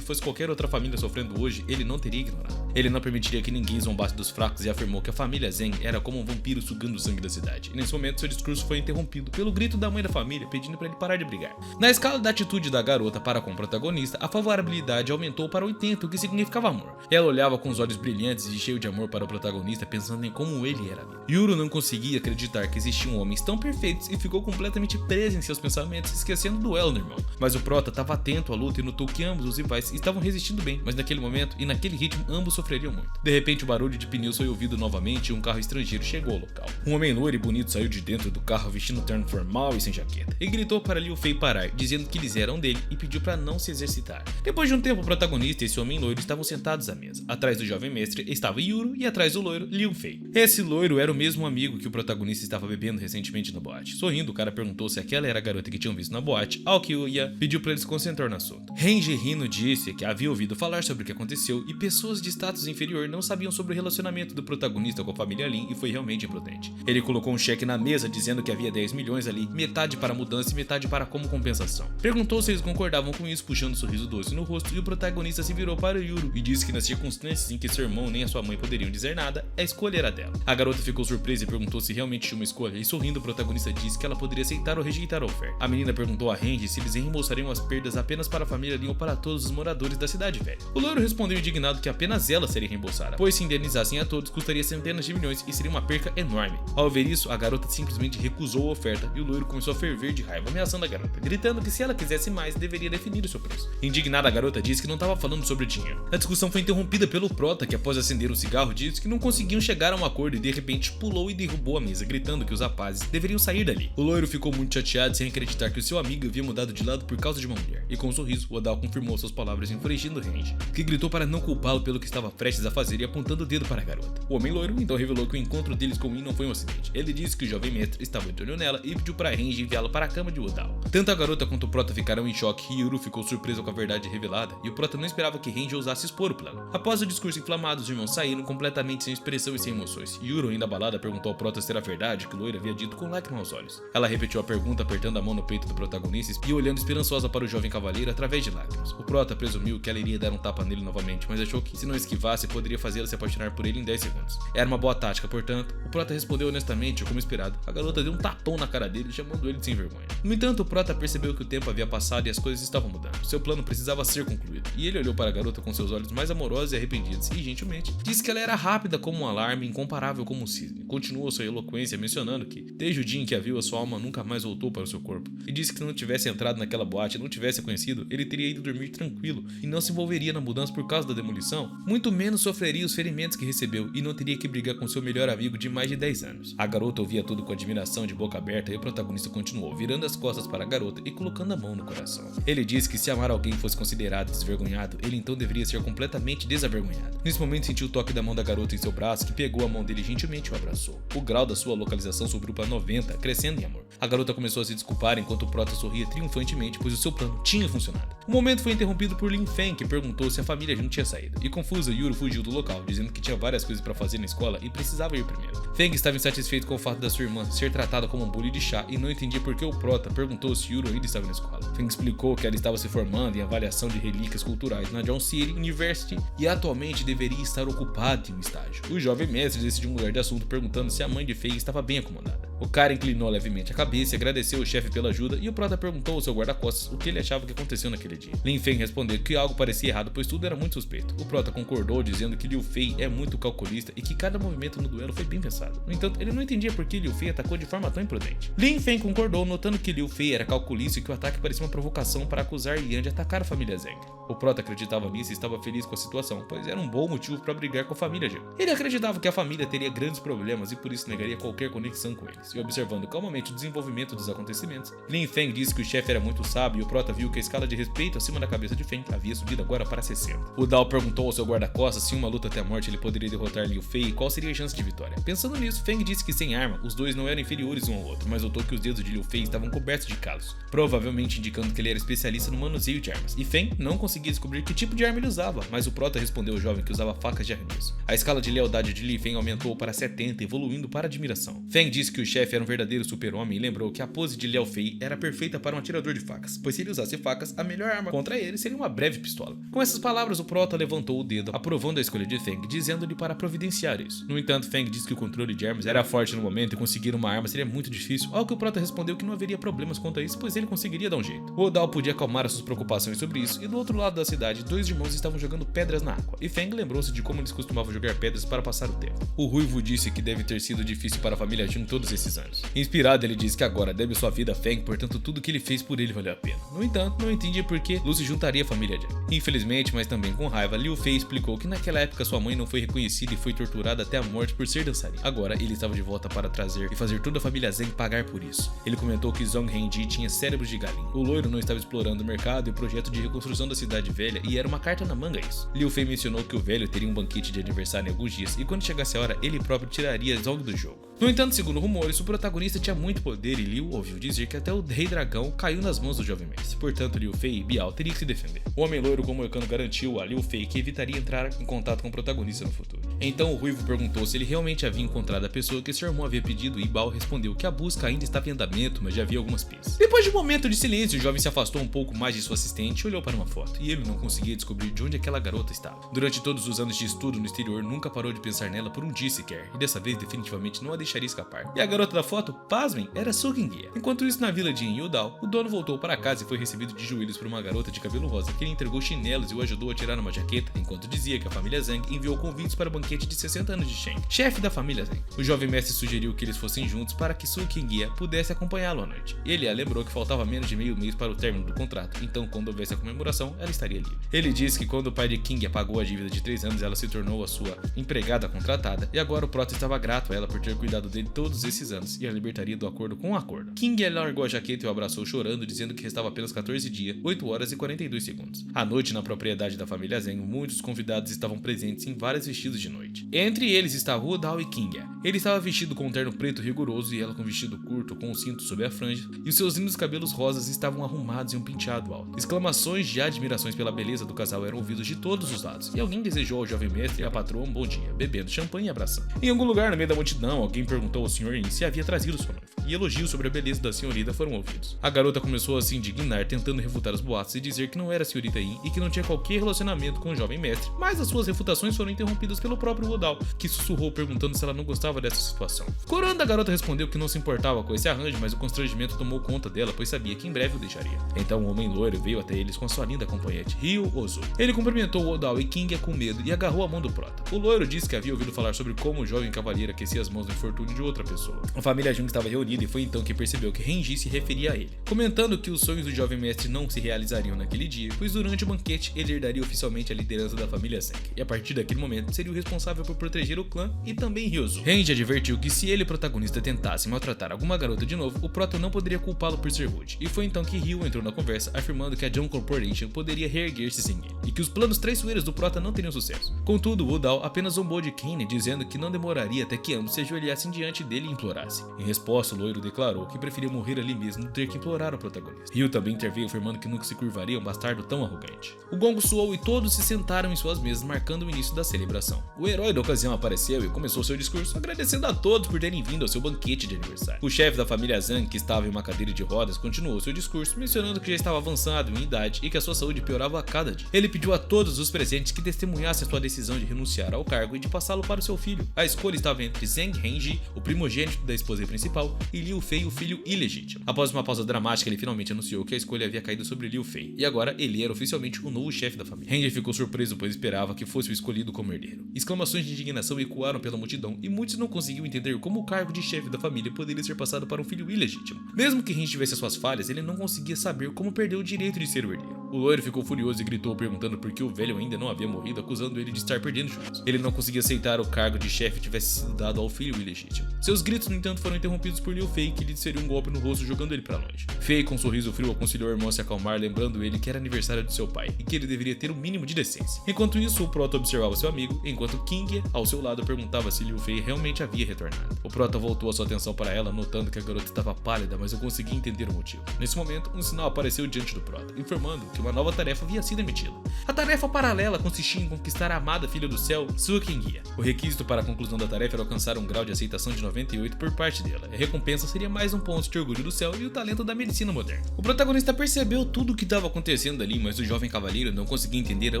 fosse qualquer outra família sofrendo hoje, ele não teria ignorado. Ele não permitiria que ninguém zombasse dos fracos e afirmou que a família Zeng era como um vampiro sugando o sangue da cidade. E nesse momento seu discurso foi interrompido pelo grito da mãe da família pedindo para ele parar de brigar. Na escala da atitude da garota para com o protagonista, a favorabilidade aumentou para 80, o que significava amor. Ela olhava com os olhos brilhantes e cheio de amor para o protagonista, pensando em como ele era lindo. Yuru não conseguia acreditar que existiam homens tão perfeitos e ficou completamente preso em seus pensamentos, esquecendo do duelo, irmão. Mas o prota estava atento à luta e notou que ambos os rivais estavam resistindo bem, mas naquele momento e naquele ritmo ambos sofreriam muito. De repente o barulho de pneus foi ouvido novamente e um carro estrangeiro chegou ao local. Um homem loiro e bonito saiu de dentro do carro vestindo terno formal e sem jaqueta, e gritou para Liu Fei parar, dizendo que eles eram dele e pediu para não se exercitar. Depois de um tempo, o protagonista e esse homem loiro estavam sentados à mesa. Atrás do jovem mestre estava Yuru e atrás do loiro, Liu Fei. Esse loiro era o mesmo amigo que o protagonista estava bebendo recentemente na boate. Sorrindo, o cara perguntou se aquela era a garota que tinham visto na boate, ao que Uya pediu para ele se concentrar no assunto. Renji rindo disse que havia ouvido falar sobre o que aconteceu e pessoas de status inferior não sabiam sobre o relacionamento do protagonista com a família Lin e foi realmente imprudente. Ele colocou um cheque na mesa dizendo que havia 10 milhões ali, metade para mudança e metade para como compensação. Perguntou se eles concordavam com isso, puxando um sorriso doce no rosto, e o protagonista se virou para Yuru e disse que nas circunstâncias em que seu irmão nem a sua mãe poderiam dizer nada, a escolha era dela. A garota ficou surpresa e perguntou se realmente tinha uma escolha, e sorrindo o protagonista disse que ela poderia aceitar ou rejeitar a oferta. A menina perguntou a Renji se eles reembolsariam as perdas apenas para a família Lin ou para todos os moradores da cidade velha. O loiro respondeu indignado que apenas ela seria reembolsada, pois se indenizassem a todos custaria centenas de milhões e seria uma perca enorme. Ao ver isso, a garota simplesmente recusou a oferta e o loiro começou a ferver de raiva, ameaçando a garota, gritando que se ela quisesse mais, deveria definir o seu preço. Indignada, a garota disse que não estava falando sobre dinheiro. A discussão foi interrompida pelo prota, que após acender um cigarro disse que não conseguiam chegar a um acordo e de repente pulou e derrubou a mesa, gritando que os rapazes deveriam sair dali. O loiro ficou muito chateado sem acreditar que o seu amigo havia mudado de lado por causa de uma mulher, e com um sorriso, o Odal confirmou suas palavras, enfurecindo Renji, que gritou para não culpar culpá-lo pelo que estava prestes a fazer e apontando o dedo para a garota. O homem loiro então revelou que o encontro deles com Min não foi um acidente. Ele disse que o jovem mestre estava de olho nela e pediu para Renji enviá-la para a cama de Udao. Tanto a garota quanto o prota ficaram em choque e Yuru ficou surpreso com a verdade revelada, e o prota não esperava que Renji ousasse expor o plano. Após o discurso inflamado, os irmãos saíram completamente sem expressão e sem emoções. Yuru, ainda abalada, perguntou ao prota se era verdade que o loiro havia dito com lágrimas aos olhos. Ela repetiu a pergunta apertando a mão no peito do protagonista e olhando esperançosa para o jovem cavaleiro através de lágrimas. O prota presumiu que ela iria dar um tapa nele novamente, mas achou que se não esquivasse poderia fazê-la se apaixonar por ele em 10 segundos. Era uma boa tática, portanto, o prota respondeu honestamente, como esperado. A garota deu um tapão na cara dele, chamando ele de sem vergonha. No entanto, o prota percebeu que o tempo havia passado e as coisas estavam mudando. Seu plano precisava ser concluído, e ele olhou para a garota com seus olhos mais amorosos e arrependidos e, gentilmente, disse que ela era rápida como um alarme e incomparável como um cisne. Continuou sua eloquência mencionando que, desde o dia em que a viu, a sua alma nunca mais voltou para o seu corpo, e disse que se não tivesse entrado naquela boate e não tivesse a conhecido, ele teria ido dormir tranquilo e não se envolveria na mudança por causa da demolição, muito menos sofreria os ferimentos que recebeu e não teria que brigar com seu melhor amigo de mais de 10 anos. A garota ouvia tudo com admiração de boca aberta e o protagonista continuou, virando as costas para a garota e colocando a mão no coração. Ele disse que se amar alguém fosse considerado desvergonhado, ele então deveria ser completamente desavergonhado. Nesse momento sentiu o toque da mão da garota em seu braço, que pegou a mão dele gentilmente e o abraçou. O grau da sua localização subiu para 90, crescendo em amor. A garota começou a se desculpar enquanto o prota sorria triunfantemente, pois o seu plano tinha funcionado. O momento foi interrompido por Lin Feng, que perguntou se a família Jun tinha saído. E confusa, Yuru fugiu do local, dizendo que tinha várias coisas para fazer na escola e precisava ir primeiro. Feng estava insatisfeito com o fato da sua irmã ser tratada como um bully de chá e não entendia por que o prota perguntou se Yuru ainda estava na escola. Feng explicou que ela estava se formando em avaliação de relíquias culturais na John City University e atualmente deveria estar ocupada em um estágio. O jovem mestre decidiu mudar de assunto, perguntando se a mãe de Feng estava bem acomodada. O cara inclinou levemente a cabeça e agradeceu o chefe pela ajuda, e o prota perguntou ao seu guarda-costas o que ele achava que aconteceu naquele dia. Lin Feng respondeu que algo parecia errado, pois tudo era muito suspeito. O prota concordou, dizendo que Liu Fei é muito calculista e que cada movimento no duelo foi bem pensado. No entanto, ele não entendia por que Liu Fei atacou de forma tão imprudente. Lin Feng concordou, notando que Liu Fei era calculista e que o ataque parecia uma provocação para acusar Yan de atacar a família Zheng. O prota acreditava nisso e estava feliz com a situação, pois era um bom motivo para brigar com a família Zheng. Ele acreditava que a família teria grandes problemas e por isso negaria qualquer conexão com eles. E observando calmamente o desenvolvimento dos acontecimentos, Lin Feng disse que o chefe era muito sábio e o prota viu que a escala de respeito acima da cabeça de Feng havia subido agora para 60. O Dao perguntou ao seu guarda-costas se em uma luta até a morte ele poderia derrotar Liu Fei e qual seria a chance de vitória. Pensando nisso, Feng disse que sem arma, os dois não eram inferiores um ao outro, mas notou que os dedos de Liu Fei estavam cobertos de calos, provavelmente indicando que ele era especialista no manuseio de armas. E Feng não conseguia descobrir que tipo de arma ele usava, mas o prota respondeu ao jovem que usava facas de arremesso. A escala de lealdade de Li Feng aumentou para 70, evoluindo para admiração. Feng disse que o chefe era um verdadeiro super-homem e lembrou que a pose de Liu Fei era perfeita para um atirador de facas, pois se ele usasse facas, a melhor arma contra ele seria uma breve pistola. Com essas palavras, o prota levantou o dedo, aprovando a escolha de Feng, dizendo-lhe para providenciar isso. No entanto, Feng disse que o controle de armas era forte no momento e conseguir uma arma seria muito difícil, ao que o prota respondeu que não haveria problemas quanto a isso, pois ele conseguiria dar um jeito. O Dao podia acalmar as suas preocupações sobre isso, e do outro lado da cidade, dois irmãos estavam jogando pedras na água, e Feng lembrou-se de como eles costumavam jogar pedras para passar o tempo. O ruivo disse que deve ter sido difícil para a família Jun todos esses anos. Inspirado, ele disse que agora deve sua vida a Feng, portanto tudo que ele fez por ele valeu a pena. No entanto, não entendia por que Lu se juntaria à família Jun. Infelizmente, mas também com raiva, Liu Fei explicou que naquela época sua mãe não foi reconhecida e foi torturada até a morte por ser dançarina. Agora, ele estava de volta para trazer e fazer toda a família Zheng pagar por isso. Ele comentou que Zhong Renji tinha cérebros de galinha. O loiro não estava explorando o mercado e o projeto de reconstrução da cidade velha, e era uma carta na manga isso. Liu Fei mencionou que o velho teria um banquete de aniversário em alguns dias, e quando chegasse a hora, ele próprio tiraria Zhong do jogo. No entanto, segundo rumores, o protagonista tinha muito poder e Liu ouviu dizer que até o Rei Dragão caiu nas mãos do jovem mestre. Portanto, Liu Fei e Biao teriam que se defender. O homem loiro com o moicano garantiu a Liu Fei que evitaria entrar em contato com o protagonista no futuro. Então o ruivo perguntou se ele realmente havia encontrado a pessoa que seu irmão havia pedido e Biao respondeu que a busca ainda estava em andamento, mas já havia algumas pistas. Depois de um momento de silêncio, o jovem se afastou um pouco mais de sua assistente e olhou para uma foto, e ele não conseguia descobrir de onde aquela garota estava. Durante todos os anos de estudo no exterior, nunca parou de pensar nela por um dia sequer, e dessa vez definitivamente não a deixaria escapar. E a garota da foto, pasmem, era Su Qingye. Enquanto isso, na vila de Yudao, o dono voltou para casa e foi recebido de joelhos por uma garota de cabelo rosa que lhe entregou chinelos e o ajudou a tirar uma jaqueta, enquanto dizia que a família Zhang enviou convites para o banquete de 60 anos de Shen, chefe da família Zhang. O jovem mestre sugeriu que eles fossem juntos para que Su Qingye pudesse acompanhá-lo à noite. Ele a lembrou que faltava menos de meio mês para o término do contrato, então quando houvesse a comemoração, ela estaria livre. Ele disse que quando o pai de Qingye pagou a dívida de 3 anos, ela se tornou a sua empregada contratada, e agora o prota estava grato a ela por ter cuidado cuidado dele todos esses anos e a libertaria do acordo com o acordo. King largou a jaqueta e o abraçou chorando, dizendo que restava apenas 14 dias, 8 horas e 42 segundos. À noite, na propriedade da família Zeng, muitos convidados estavam presentes em vários vestidos de noite. Entre eles estavam Udall e King. Ele estava vestido com um terno preto rigoroso e ela com um vestido curto com um cinto sob a franja, e os seus lindos cabelos rosas estavam arrumados em um penteado alto. Exclamações de admirações pela beleza do casal eram ouvidos de todos os lados, e alguém desejou ao jovem mestre e à patroa um bom dia, bebendo champanhe e abraçando. Em algum lugar no meio da multidão, alguém perguntou ao Sr. Yin se havia trazido sua noiva, e elogios sobre a beleza da senhorita foram ouvidos. A garota começou a se indignar, tentando refutar os boatos e dizer que não era a senhorita Yin e que não tinha qualquer relacionamento com o jovem mestre, mas as suas refutações foram interrompidas pelo próprio Udall, que sussurrou perguntando se ela não gostava dessa situação. Corando, a garota respondeu que não se importava com esse arranjo, mas o constrangimento tomou conta dela, pois sabia que em breve o deixaria. Então o homem loiro veio até eles com a sua linda acompanhante, Ryu Ozu. Ele cumprimentou Udall e King com medo e agarrou a mão do prota. O loiro disse que havia ouvido falar sobre como o jovem cavalheiro aquecia as mãos do infortúnio de outra pessoa. A família Jung estava reunida e foi então que percebeu que Renji se referia a ele, comentando que os sonhos do jovem mestre não se realizariam naquele dia, pois durante o banquete ele herdaria oficialmente a liderança da família Zeng, e a partir daquele momento seria o responsável por proteger o clã e também Ryozu. Renji advertiu que se ele, o protagonista, tentasse maltratar alguma garota de novo, o prota não poderia culpá-lo por ser rude, e foi então que Ryu entrou na conversa, afirmando que a Jump Corporation poderia reerguer-se sem ele, e que os planos traiçoeiros do prota não teriam sucesso. Contudo, Udall apenas zombou de Kane, dizendo que não demoraria até que ambos se ajoelhassem diante dele e implorassem. Em resposta, o loiro declarou que preferia morrer ali mesmo do que ter que implorar ao protagonista. Ryu também interveio, afirmando que nunca se curvaria a um bastardo tão arrogante. O gongo soou e todos se sentaram em suas mesas, marcando o início da celebração. O herói da ocasião apareceu e começou seu discurso agradecendo a todos por terem vindo ao seu banquete de aniversário. O chefe da família Zhang, que estava em uma cadeira de rodas, continuou seu discurso, mencionando que já estava avançado em idade e que a sua saúde piorava a cada dia. Ele pediu a todos os presentes que testemunhassem sua decisão de renunciar ao cargo e de passá-lo para o seu filho. A escolha estava entre Zheng Renji, o primogênito da esposa principal, e Liu Fei, o filho ilegítimo. Após uma pausa dramática, ele finalmente anunciou que a escolha havia caído sobre Liu Fei, e agora ele era oficialmente o novo chefe da família. Renji ficou surpreso, pois esperava que fosse o escolhido como herdeiro. Exclamações de indignação ecoaram pela multidão, e muitos não conseguiam entender como o cargo de chefe da família poderia ser passado para um filho ilegítimo. Mesmo que Renji tivesse suas falhas, ele não conseguia saber como perdeu o direito de ser o herdeiro. O loiro ficou furioso e gritou, perguntando por que o velho ainda não havia morrido, acusando ele de estar perdendo juízo. Ele não conseguia aceitar o cargo de chefe tivesse sido dado ao filho ilegítimo. Seus gritos, no entanto, foram interrompidos por Liu Fei, que lhe desferiu um golpe no rosto, jogando ele para longe. Fei, com um sorriso frio, aconselhou o irmão a se acalmar, lembrando ele que era aniversário de seu pai e que ele deveria ter o mínimo de decência. Enquanto isso, o prota observava seu amigo, enquanto King, ao seu lado, perguntava se Liu Fei realmente havia retornado. O prota voltou a sua atenção para ela, notando que a garota estava pálida, mas não conseguia entender o motivo. Nesse momento, um sinal apareceu diante do prota, informando que uma nova tarefa havia sido emitida. A tarefa paralela consistia em conquistar a amada filha do céu, Sukingia. O requisito para a conclusão da tarefa era alcançar um grau de aceitação de 98 por parte dela. A recompensa seria mais um ponto de orgulho do céu e o talento da medicina moderna. O protagonista percebeu tudo o que estava acontecendo ali, mas o jovem cavaleiro não conseguia entender a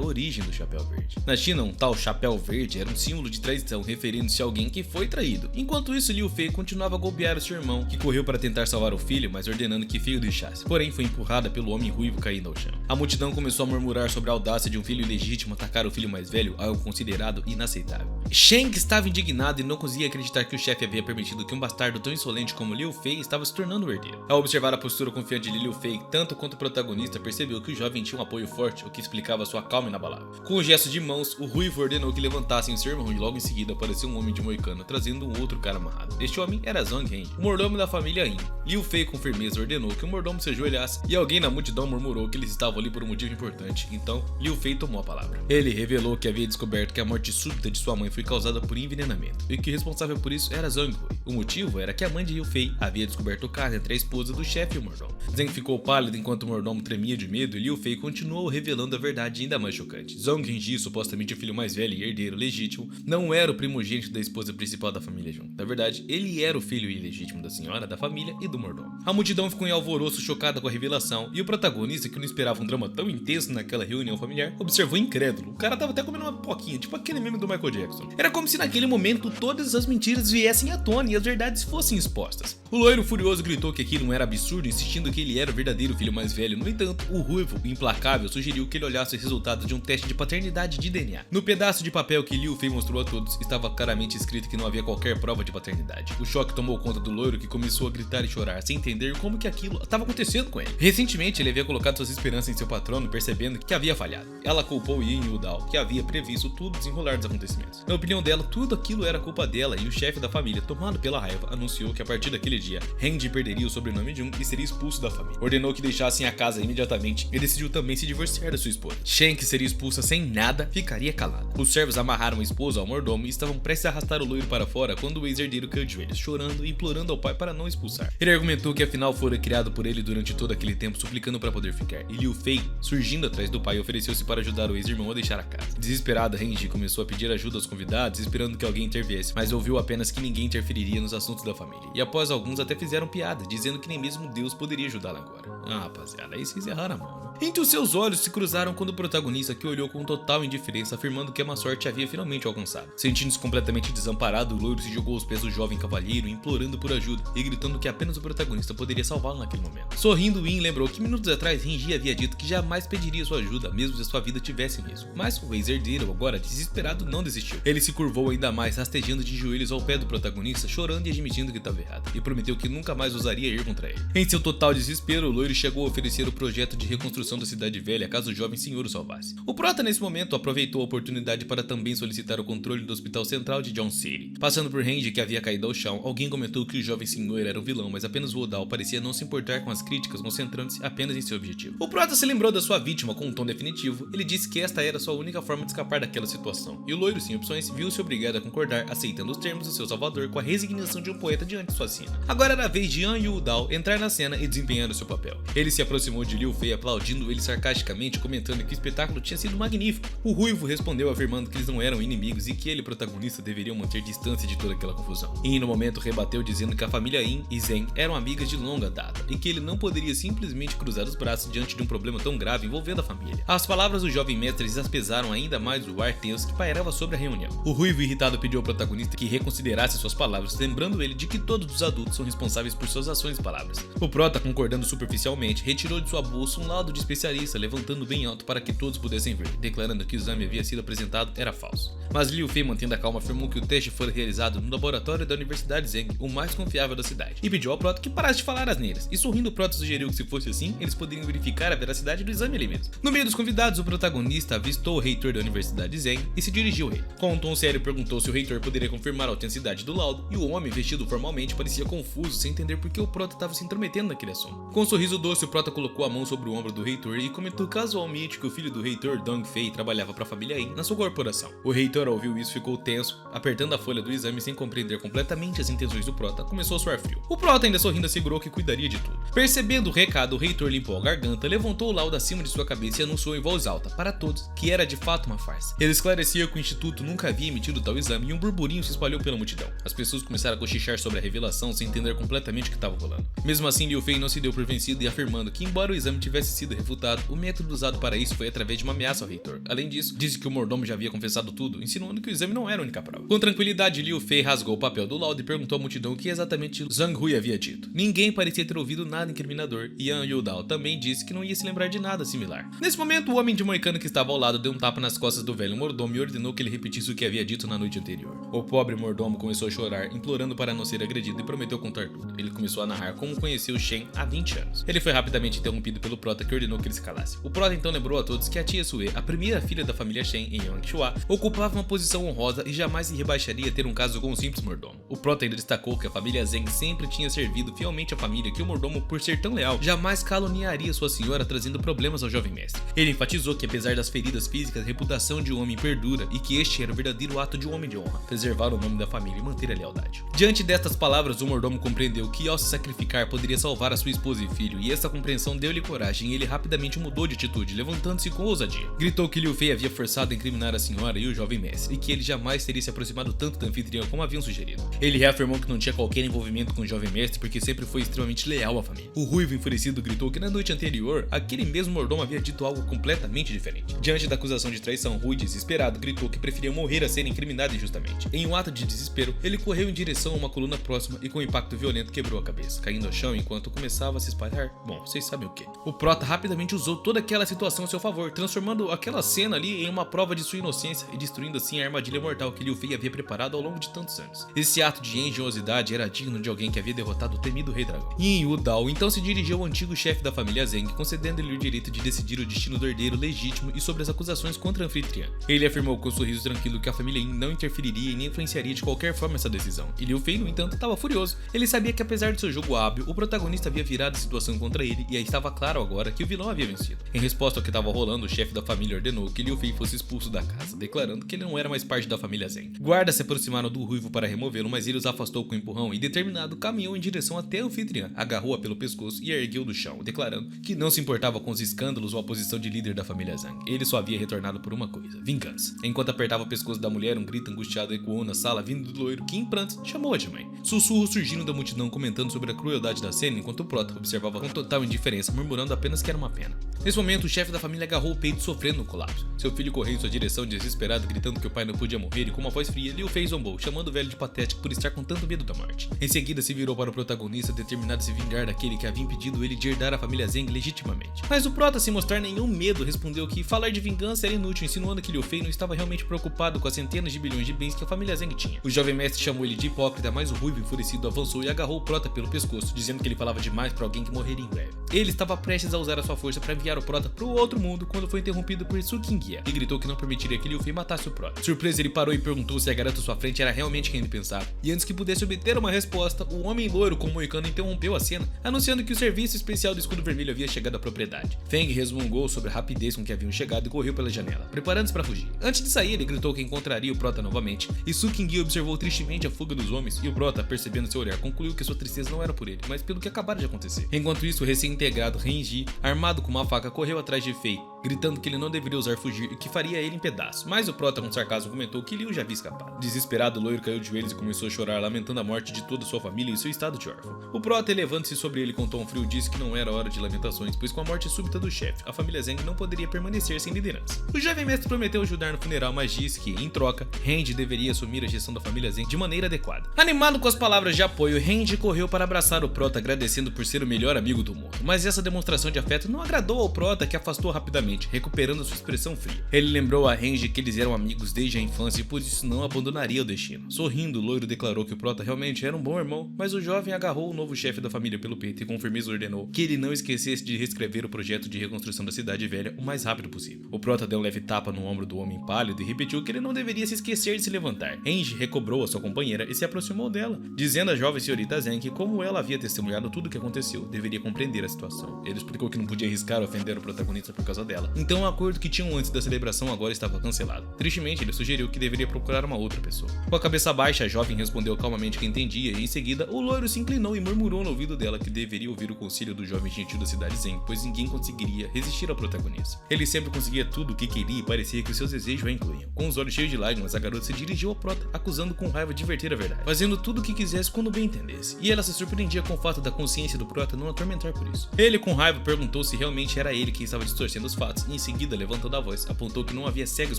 origem do chapéu verde. Na China, um tal chapéu verde era um símbolo de traição, referindo-se a alguém que foi traído. Enquanto isso, Liu Fei continuava a golpear o seu irmão, que correu para tentar salvar o filho, mas ordenando que Fei o deixasse. Porém, foi empurrada pelo homem ruivo caindo ao chão. A multidão começou a murmurar sobre a audácia de um filho ilegítimo atacar o filho mais velho, algo considerado inaceitável. Shang estava indignado e não conseguia acreditar que o chefe havia permitido que um bastardo tão insolente como Liu Fei estava se tornando o herdeiro. Ao observar a postura confiante de Liu Fei, tanto quanto o protagonista percebeu que o jovem tinha um apoio forte, o que explicava sua calma inabalável. Com um gesto de mãos, o ruivo ordenou que levantassem o seu irmão e logo em seguida apareceu um homem de moicano trazendo um outro cara amarrado. Este homem era Zhang Ren, o mordomo da família Yin. Liu Fei com firmeza ordenou que o mordomo se ajoelhasse e alguém na multidão murmurou que eles estavam ali por um motivo importante, então Liu Fei tomou a palavra. Ele revelou que havia descoberto que a morte súbita de sua mãe foi causada por envenenamento e que o responsável por isso era Zhang Hui. O motivo era que a mãe de Liu Fei havia descoberto o caso entre a esposa do chefe e o mordomo. Zhang ficou pálido enquanto o mordomo tremia de medo e Liu Fei continuou revelando a verdade ainda mais chocante. Zhang Renji, supostamente o filho mais velho e herdeiro legítimo, não era o primogênito da esposa principal da família Jung. Na verdade, ele era o filho ilegítimo da senhora, da família e do mordomo. A multidão ficou em alvoroço, chocada com a revelação, e o protagonista, que não esperava um drama tão intenso naquela reunião familiar, observou incrédulo. O cara tava até comendo uma pipoquinha, tipo aquele meme do Michael Jackson. Era como se naquele momento todas as mentiras viessem à tona e as verdades fossem expostas. O loiro furioso gritou que aquilo não era absurdo, insistindo que ele era o verdadeiro filho mais velho. No entanto, o ruivo, o implacável, sugeriu que ele olhasse os resultados de um teste de paternidade de DNA. No pedaço de papel que Liu Fei mostrou a todos, estava claramente escrito que não havia qualquer prova de paternidade. O choque tomou conta do loiro, que começou a gritar e chorar, sem entender como que aquilo estava acontecendo com ele. Recentemente, ele havia colocado suas esperanças em seu patrono, percebendo que havia falhado. Ela culpou Yin Yudao, que havia previsto tudo desenrolar dos acontecimentos. Na opinião dela, tudo aquilo era culpa dela e o chefe da família, tomado pela raiva, anunciou que a partir daquele dia, Randy perderia o sobrenome Jun e seria expulso da família. Ordenou que deixassem a casa imediatamente e decidiu também se divorciar da sua esposa. Shen, que seria expulsa sem nada, ficaria calada. Os servos amarraram a esposa ao mordomo e estavam prestes a arrastar o loiro para fora quando o ex-herdeiro caiu de joelhos, chorando e implorando ao pai para não expulsar. Ele argumentou que afinal fora criado por ele durante todo aquele tempo, suplicando para poder ficar, e Liu Fei, surgindo atrás do pai, ofereceu-se para ajudar o ex-irmão a deixar a casa. Desesperada, Renji começou a pedir ajuda aos convidados, esperando que alguém interviesse, mas ouviu apenas que ninguém interferiria nos assuntos da família. E após alguns até fizeram piada, dizendo que nem mesmo Deus poderia ajudá-la agora. Ah, rapaziada, aí vocês erraram a mão, né? Entre os seus olhos se cruzaram quando o protagonista, que olhou com total indiferença, afirmando que a má sorte havia finalmente alcançado. Sentindo-se completamente desamparado, o loiro se jogou aos pés do jovem cavalheiro, implorando por ajuda e gritando que apenas o protagonista poderia salvá-lo naquele momento. Sorrindo, Yin lembrou que minutos atrás Renji havia dito que jamais pediria sua ajuda, mesmo se sua vida tivesse em risco. Mas o ex-herdeiro, agora desesperado, não desistiu. Ele se curvou ainda mais, rastejando de joelhos ao pé do protagonista, chorando e admitindo que estava errado, e prometeu que nunca mais ousaria ir contra ele. Em seu total desespero, o loiro chegou a oferecer o projeto de reconstrução da cidade velha caso o jovem senhor o salvasse. O prota, nesse momento, aproveitou a oportunidade para também solicitar o controle do hospital central de John City. Passando por Randy, que havia caído ao chão, alguém comentou que o jovem senhor era um vilão, mas apenas o Odal parecia não se importar com as críticas, concentrando-se apenas em seu objetivo. O prota se lembrou da sua vítima com um tom definitivo. Ele disse que esta era sua única forma de escapar daquela situação, e o loiro, sem opções, viu-se obrigado a concordar, aceitando os termos do seu salvador com a resignação de um poeta diante de sua sina. Agora era a vez de Yan Yudao entrar na cena e desempenhar o seu papel. Ele se aproximou de Liu Fei, aplaudindo ele sarcasticamente, comentando que o espetáculo tinha sido magnífico. O ruivo respondeu afirmando que eles não eram inimigos e que ele e o protagonista deveriam manter distância de toda aquela confusão. Yin no momento rebateu dizendo que a família Yin e Zen eram amigas de longa data e que ele não poderia simplesmente cruzar os braços diante de um problema tão grave envolvendo a família. As palavras do jovem mestre exaspesaram ainda mais o ar tenso que pairava sobre a reunião. O ruivo irritado pediu ao protagonista que reconsiderasse suas palavras, lembrando ele de que todos os adultos são responsáveis por suas ações e palavras. O prota, concordando superficialmente, retirou de sua bolsa um laudo de especialista, levantando bem alto para que todos pudessem ver, declarando que o exame havia sido apresentado era falso. Mas Liu Fei, mantendo a calma, afirmou que o teste foi realizado no laboratório da Universidade Zeng, o mais confiável da cidade, e pediu ao prota que parasse de falar asneiras. E sorrindo, o prota sugeriu que se fosse assim, eles poderiam verificar a veracidade do exame ali mesmo. No meio dos convidados, o protagonista avistou o reitor da Universidade Zeng e se dirigiu ao rei. Com um tom sério, perguntou se o reitor poderia confirmar a autenticidade do laudo, e o homem, vestido formalmente, parecia confuso, sem entender por que o prota estava se intrometendo naquele assunto. Com um sorriso doce, o prota colocou a mão sobre o ombro do reitor e comentou casualmente que o filho do reitor, Dong Fei, trabalhava para a família Yin na sua corporação. O reitor, ao ouvir isso, ficou tenso, apertando a folha do exame sem compreender completamente as intenções do prota, começou a suar frio. O prota, ainda sorrindo, assegurou que cuidaria de tudo. Percebendo o recado, o reitor limpou a garganta, levantou o laudo acima de sua cabeça e anunciou em voz alta, para todos, que era de fato uma farsa. Ele esclarecia que o instituto nunca havia emitido tal exame e um burburinho se espalhou pela multidão. As pessoas começaram a cochichar sobre a revelação sem entender completamente o que estava rolando. Mesmo assim, Liu Fei não se deu por vencido e afirmando que, embora o exame tivesse sido refutado, o método usado para isso foi através de uma ameaça ao reitor. Além disso, disse que o mordomo já havia confessado tudo, insinuando que o exame não era a única prova. Com tranquilidade, Liu Fei rasgou o papel do laudo e perguntou à multidão o que exatamente Zhang Hui havia dito. Ninguém parecia ter ouvido nada incriminador, e Yan Yudao também disse que não ia se lembrar de nada similar. Nesse momento, o homem de moicano que estava ao lado deu um tapa nas costas do velho mordomo e ordenou que ele repetisse o que havia dito na noite anterior. O pobre mordomo começou a chorar, implorando para não ser agredido e prometeu contar tudo. Ele começou a narrar como conheceu Shen há 20 anos. Ele foi rapidamente interrompido pelo prota, que ordenou que ele se calasse. O prota então lembrou a todos que a tia Sue, a primeira filha da família Shen em Yangshua, ocupava uma posição honrosa e jamais se rebaixaria a ter um caso com um simples mordomo. O prota ainda destacou que a família Zeng sempre tinha servido fielmente à família, que o mordomo, por ser tão leal, jamais caluniaria sua senhora, trazendo problemas ao jovem mestre. Ele enfatizou que, apesar das feridas físicas, a reputação de um homem perdura e que este era o verdadeiro ato de um homem de honra, preservar o nome da família e manter a lealdade. Diante destas palavras, o mordomo compreendeu que, ao se sacrificar, poderia salvar a sua esposa e filho, e essa compreensão deu-lhe coragem e ele rapidamente mudou de atitude, levantando-se com ousadia. Gritou que Liu Fei havia forçado a incriminar a senhora e o jovem mestre, e que ele jamais teria se aproximado tanto da anfitriã como haviam sugerido. Ele reafirmou que não tinha qualquer envolvimento com o jovem mestre porque sempre foi extremamente leal à família. O ruivo enfurecido gritou que na noite anterior, aquele mesmo mordomo havia dito algo completamente diferente. Diante da acusação de traição, Rui, desesperado, gritou que preferia morrer a ser incriminado injustamente. Em um ato de desespero, ele correu em direção a uma coluna próxima e com um impacto violento quebrou a cabeça, caindo ao chão enquanto começava a se espalhar. Bom, vocês sabem o que. O prota rapidamente usou toda aquela situação a seu favor, transformando aquela cena ali em uma prova de sua inocência e destruindo assim a armadilha mortal que Liu Fei havia preparado ao longo de tantos anos. Esse ato de engenhosidade era digno de alguém que havia derrotado o temido Rei Dragão. Yin Udao então se dirigiu ao antigo chefe da família Zeng, concedendo-lhe o direito de decidir o destino do herdeiro legítimo e sobre as acusações contra a anfitriã. Ele afirmou com um sorriso tranquilo que a família Yin não interferiria e nem influenciaria de qualquer forma essa decisão. E Liu Fei, no entanto, estava furioso. Ele sabia que apesar de seu jogo hábil, o protagonista havia virado a situação contra ele e aí estava claro agora que o vilão havia vencido. Em resposta ao que estava rolando, o chefe da família ordenou que Liu Fei fosse expulso da casa, declarando que ele não era mais parte da família Zeng. Guardas se aproximaram do ruivo para removê-lo, mas ele os afastou com um empurrão e, determinado, caminhou em direção até a anfitriã, agarrou-a pelo pescoço e a ergueu do chão, declarando que não se importava com os escândalos ou a posição de líder da família Zeng. Ele só havia retornado por uma coisa: vingança. Enquanto apertava o pescoço da mulher, um grito angustiado ecoou na sala, vindo do loiro que, em prantos, chamou-a de mãe. Sussurros surgiram da multidão comentando sobre a crueldade da cena, enquanto o Prota observava com total indiferença, murmurando apenas que era uma pena. Nesse momento, o chefe da família agarrou o peito, sofrendo um colapso. Seu filho correu em sua direção desesperado, gritando que o pai não podia morrer, e com uma voz fria, Liu Fei zombou, chamando o velho de patético por estar com tanto medo da morte. Em seguida, se virou para o protagonista, determinado a se vingar daquele que havia impedido ele de herdar a família Zeng legitimamente. Mas o Prota, sem mostrar nenhum medo, respondeu que falar de vingança era inútil, insinuando que Liu Fei não estava realmente preocupado com as centenas de bilhões de bens que a família Zeng tinha. O jovem mestre chamou ele de hipócrita, mas o ruivo enfurecido avançou e agarrou o Prota pelo pescoço, dizendo que ele falava demais para alguém que morreria em breve. Ele estava prestes a usar a sua força para enviar o Prota para o outro mundo quando foi interrompido por Su Qingye e gritou que não permitiria que Liu Fei matasse o Prota. Surpreso, ele parou e perguntou se a garota à sua frente era realmente quem ele pensava. E antes que pudesse obter uma resposta, o homem loiro com o moicano interrompeu a cena, anunciando que o serviço especial do escudo vermelho havia chegado à propriedade. Feng resmungou sobre a rapidez com que haviam chegado e correu pela janela, preparando-se para fugir. Antes de sair, ele gritou que encontraria o Prota novamente, e Su Qingye observou tristemente a fuga dos homens, e o Prota, percebendo seu olhar, concluiu que sua tristeza não era por ele, mas pelo que acabara de acontecer. Enquanto isso, o recém-integrado Renji, armado com uma faca, correu atrás de Fei, gritando que ele não deveria usar fugir e que faria ele em pedaços. Mas o Prota, com sarcasmo, comentou que Liu já havia escapado. Desesperado, o loiro caiu de joelhos e começou a chorar, lamentando a morte de toda sua família e seu estado de órfão. O Prota, elevando-se sobre ele com tom frio, disse que não era hora de lamentações, pois com a morte súbita do chefe, a família Zeng não poderia permanecer sem liderança. O jovem mestre prometeu ajudar no funeral, mas disse que, em troca, Renji deveria assumir a gestão da família Zeng de maneira adequada. Animado com as palavras de apoio, Renji correu para abraçar o Prota, agradecendo por ser o melhor amigo do mundo. Mas essa demonstração de afeto não agradou ao Prota, que afastou rapidamente, recuperando sua expressão fria. Ele lembrou a Renji que eles eram amigos desde a infância e por isso não abandonaria o destino. Sorrindo, o loiro declarou que o Prota realmente era um bom irmão, mas o jovem agarrou o novo chefe da família pelo peito e com firmeza ordenou que ele não esquecesse de reescrever o projeto de reconstrução da cidade velha o mais rápido possível. O Prota deu um leve tapa no ombro do homem pálido e repetiu que ele não deveria se esquecer de se levantar. Renji recobrou a sua companheira e se aproximou dela, dizendo à jovem senhorita Zeng que, como ela havia testemunhado tudo o que aconteceu, deveria compreender a situação. Ele explicou que não podia arriscar ofender o protagonista por causa dela, então o acordo que tinham antes da celebração agora estava cancelado. Tristemente, ele sugeriu que deveria procurar uma outra pessoa. Com a cabeça baixa, a jovem respondeu calmamente que entendia e, em seguida, o loiro se inclinou e murmurou no ouvido dela que deveria ouvir o conselho do jovem gentil da cidade Zeng, pois ninguém conseguiria resistir ao protagonista. Ele sempre conseguia tudo o que queria e parecia que os seus desejos a incluíam. Com os olhos cheios de lágrimas, a garota se dirigiu ao Prota, acusando com raiva de verter a verdade, fazendo tudo o que quisesse quando bem entendesse. E ela se surpreendia com o fato da consciência do Prota não atormentar por isso. Ele, com raiva, perguntou se realmente era ele quem estava distorcendo os fatos e, em seguida, levantando a voz, apontou que não havia cegos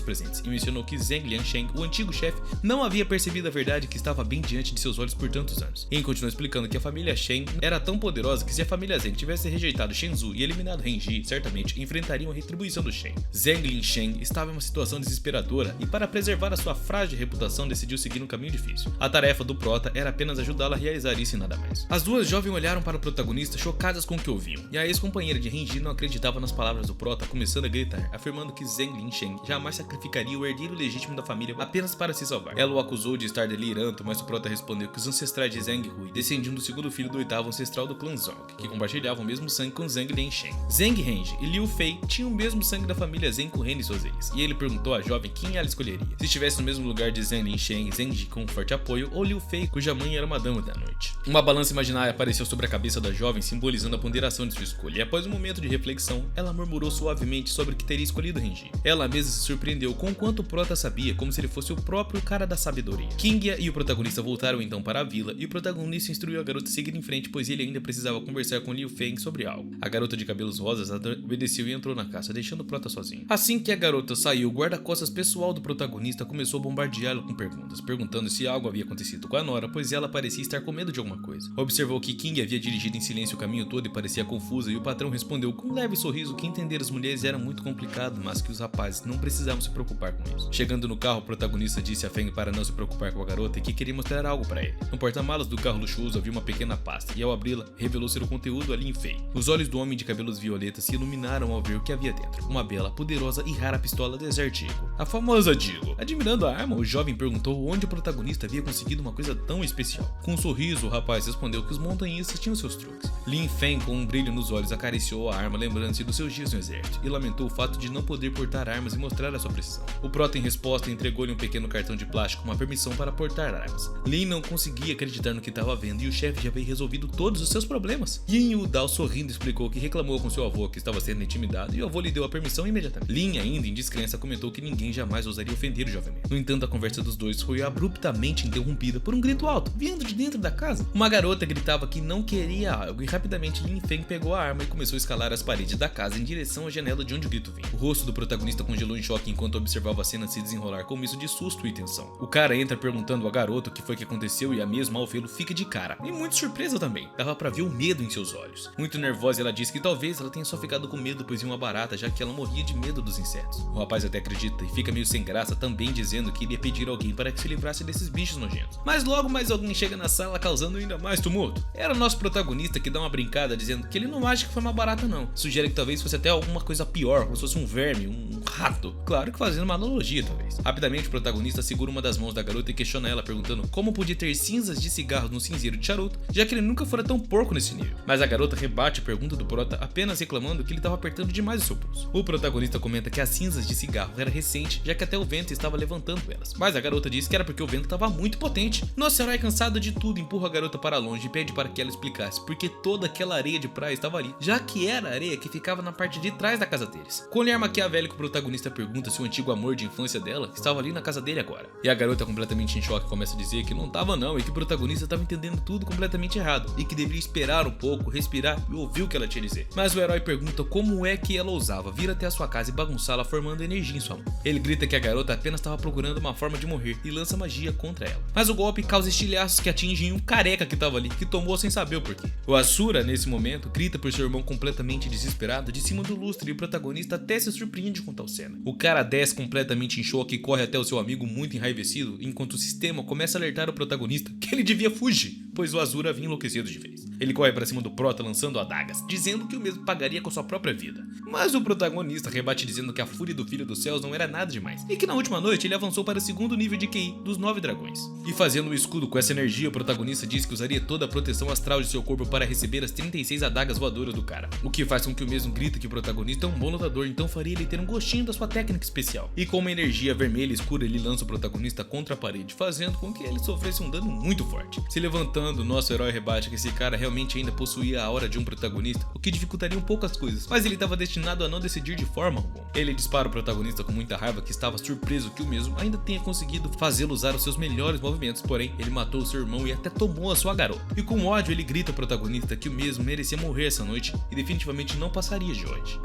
presentes e mencionou que Zeng Liansheng, o antigo chefe, não havia percebido a verdade que estava bem diante de seus olhos por tantos anos. E continuou explicando que a família Shen era tão poderosa que se a família Zeng tivesse rejeitado Shenzhou e eliminado Renji, certamente enfrentariam a retribuição do Shen. Zeng Liansheng estava em uma situação desesperadora e, para preservar a sua frágil reputação, decidiu seguir um caminho difícil. A tarefa do Prota era apenas ajudá-la a realizar isso e nada mais. As duas jovens olharam para o protagonista chocadas com o que ouviam, e a ex-companheira de Renji não acreditava nas palavras do Prota, começando a gritar, afirmando que Zeng Liansheng jamais sacrificaria o herdeiro legítimo da família apenas para se salvar. Ela o acusou de estar delirando, mas o Prota respondeu que os ancestrais de Zeng Hui descendiam do segundo filho do oitavo ancestral do clã Zong, que compartilhavam o mesmo sangue com Zeng Liansheng. Zeng Renji e Liu Fei tinham o mesmo sangue da família Zeng correndo em suas veias, e ele perguntou à jovem quem ela escolheria, se estivesse no mesmo lugar de Zeng Liansheng, Zeng com um forte apoio, ou Liu Fei, cuja mãe era uma dama da noite. Uma balança imaginária apareceu sobre a cabeça da jovem, simbolizando a ponderação de sua escolha, e após um momento de reflexão, ela murmurou suavemente suavemente sobre o que teria escolhido Renji. Ela mesma se surpreendeu com o quanto o prota sabia, como se ele fosse o próprio cara da sabedoria. Kingia e o protagonista voltaram então para a vila e o protagonista instruiu a garota a seguir em frente, pois ele ainda precisava conversar com Liu Feng sobre algo. A garota de cabelos rosas obedeceu e entrou na casa, deixando o prota sozinho. Assim que a garota saiu, o guarda-costas pessoal do protagonista começou a bombardeá-lo com perguntas, perguntando se algo havia acontecido com a Nora, pois ela parecia estar com medo de alguma coisa. Observou que King havia dirigido em silêncio o caminho todo e parecia confusa, e o patrão respondeu com um leve sorriso que entender as mulheres era muito complicado, mas que os rapazes não precisavam se preocupar com isso. Chegando no carro, o protagonista disse a Feng para não se preocupar com a garota e que queria mostrar algo para ele. No porta-malas do carro luxuoso havia uma pequena pasta, e ao abri-la, revelou ser o conteúdo ali em Feng. Os olhos do homem de cabelos violetas se iluminaram ao ver o que havia dentro. Uma bela, poderosa e rara pistola Desert Eagle. A famosa Deagle. Admirando a arma, o jovem perguntou onde o protagonista havia conseguido uma coisa tão especial. Com um sorriso, o rapaz respondeu que os montanhistas tinham seus truques. Lin Feng, com um brilho nos olhos, acariciou a arma, lembrando-se dos seus dias no exército, e lamentou o fato de não poder portar armas e mostrar a sua precisão. O prota, em resposta, entregou-lhe um pequeno cartão de plástico com uma permissão para portar armas. Lin não conseguia acreditar no que estava vendo e o chefe já havia resolvido todos os seus problemas. Yin Udao, sorrindo, explicou que reclamou com seu avô que estava sendo intimidado e o avô lhe deu a permissão imediatamente. Lin, ainda em descrença, comentou que ninguém jamais ousaria ofender o jovem. No entanto, a conversa dos dois foi abruptamente interrompida por um grito alto, vindo de dentro da casa. Uma garota gritava que não queria algo e rapidamente Lin Feng pegou a arma e começou a escalar as paredes da casa em direção à janela de onde o grito vinha. O rosto do protagonista congelou em choque enquanto observava a cena se desenrolar com um misto de susto e tensão. O cara entra perguntando à garota o que foi que aconteceu e a mesma ao vê-lo fica de cara. E muito surpresa também. Dava pra ver o medo em seus olhos. Muito nervosa, ela disse que talvez ela tenha só ficado com medo pois viu uma barata, já que ela morria de medo dos insetos. O rapaz até acredita e fica meio sem graça, também dizendo que iria pedir alguém para que se livrasse desses bichos nojentos. Mas logo mais alguém chega na sala causando ainda mais tumulto. Era o nosso protagonista que dá uma brincada dizendo que ele não acha que foi uma barata não. Sugere que talvez fosse até alguma coisa pior, como se fosse um verme, um rato. Claro que fazendo uma analogia talvez. Rapidamente o protagonista segura uma das mãos da garota e questiona ela perguntando como podia ter cinzas de cigarro no cinzeiro de charuto, já que ele nunca fora tão porco nesse nível. Mas a garota rebate a pergunta do prota apenas reclamando que ele estava apertando demais o seu pulso. O protagonista comenta que as cinzas de cigarro era recente, já que até o vento estava levantando elas. Mas a garota diz que era porque o vento estava muito potente. Nosso herói, cansado de tudo, empurra a garota para longe e pede para que ela explicasse porque toda aquela areia de praia estava ali, já que era a areia que ficava na parte de trás da casa deles. Com o olhar maquiavélico, o protagonista pergunta se o antigo amor de infância dela estava ali na casa dele agora. E a garota, completamente em choque, começa a dizer que não estava não e que o protagonista estava entendendo tudo completamente errado e que deveria esperar um pouco, respirar e ouvir o que ela tinha a dizer. Mas o herói pergunta como é que ela ousava vir até a sua casa e bagunçá-la formando energia em sua mão. Ele grita que a garota apenas estava procurando uma forma de morrer e lança magia contra ela. Mas o golpe causa estilhaços que atingem um careca que estava ali, que tomou sem saber o porquê. O Asura, nesse momento, grita por seu irmão completamente desesperado de cima do lustre e o protagonista até se surpreende com tal cena. O cara desce completamente em choque e corre até o seu amigo muito enraivecido, enquanto o sistema começa a alertar o protagonista que ele devia fugir, pois o Asura havia enlouquecido de vez. Ele corre para cima do prota lançando adagas, dizendo que o mesmo pagaria com sua própria vida. Mas o protagonista rebate dizendo que a fúria do Filho dos Céus não era nada demais, e que na última noite ele avançou para o segundo nível de QI dos 9 dragões. E fazendo o escudo com essa energia, o protagonista diz que usaria toda a proteção astral de seu corpo para receber as 36 adagas voadoras do cara. O que faz com que o mesmo grita que o protagonista é um bom lutador, então faria ele ter um gostinho da sua técnica especial. E com uma energia vermelha escura ele lança o protagonista contra a parede, fazendo com que ele sofresse um dano muito forte. Se levantando, nosso herói rebate que esse cara realmente ainda possuía a aura de um protagonista, o que dificultaria um pouco as coisas, mas ele estava destinado a não decidir de forma alguma. Ele dispara o protagonista com muita raiva, que estava surpreso que o mesmo ainda tenha conseguido fazê-lo usar os seus melhores movimentos, porém ele matou o seu irmão e até tomou a sua garota. E com ódio ele grita ao protagonista que o mesmo merecia morrer essa noite e definitivamente não passaria de hoje.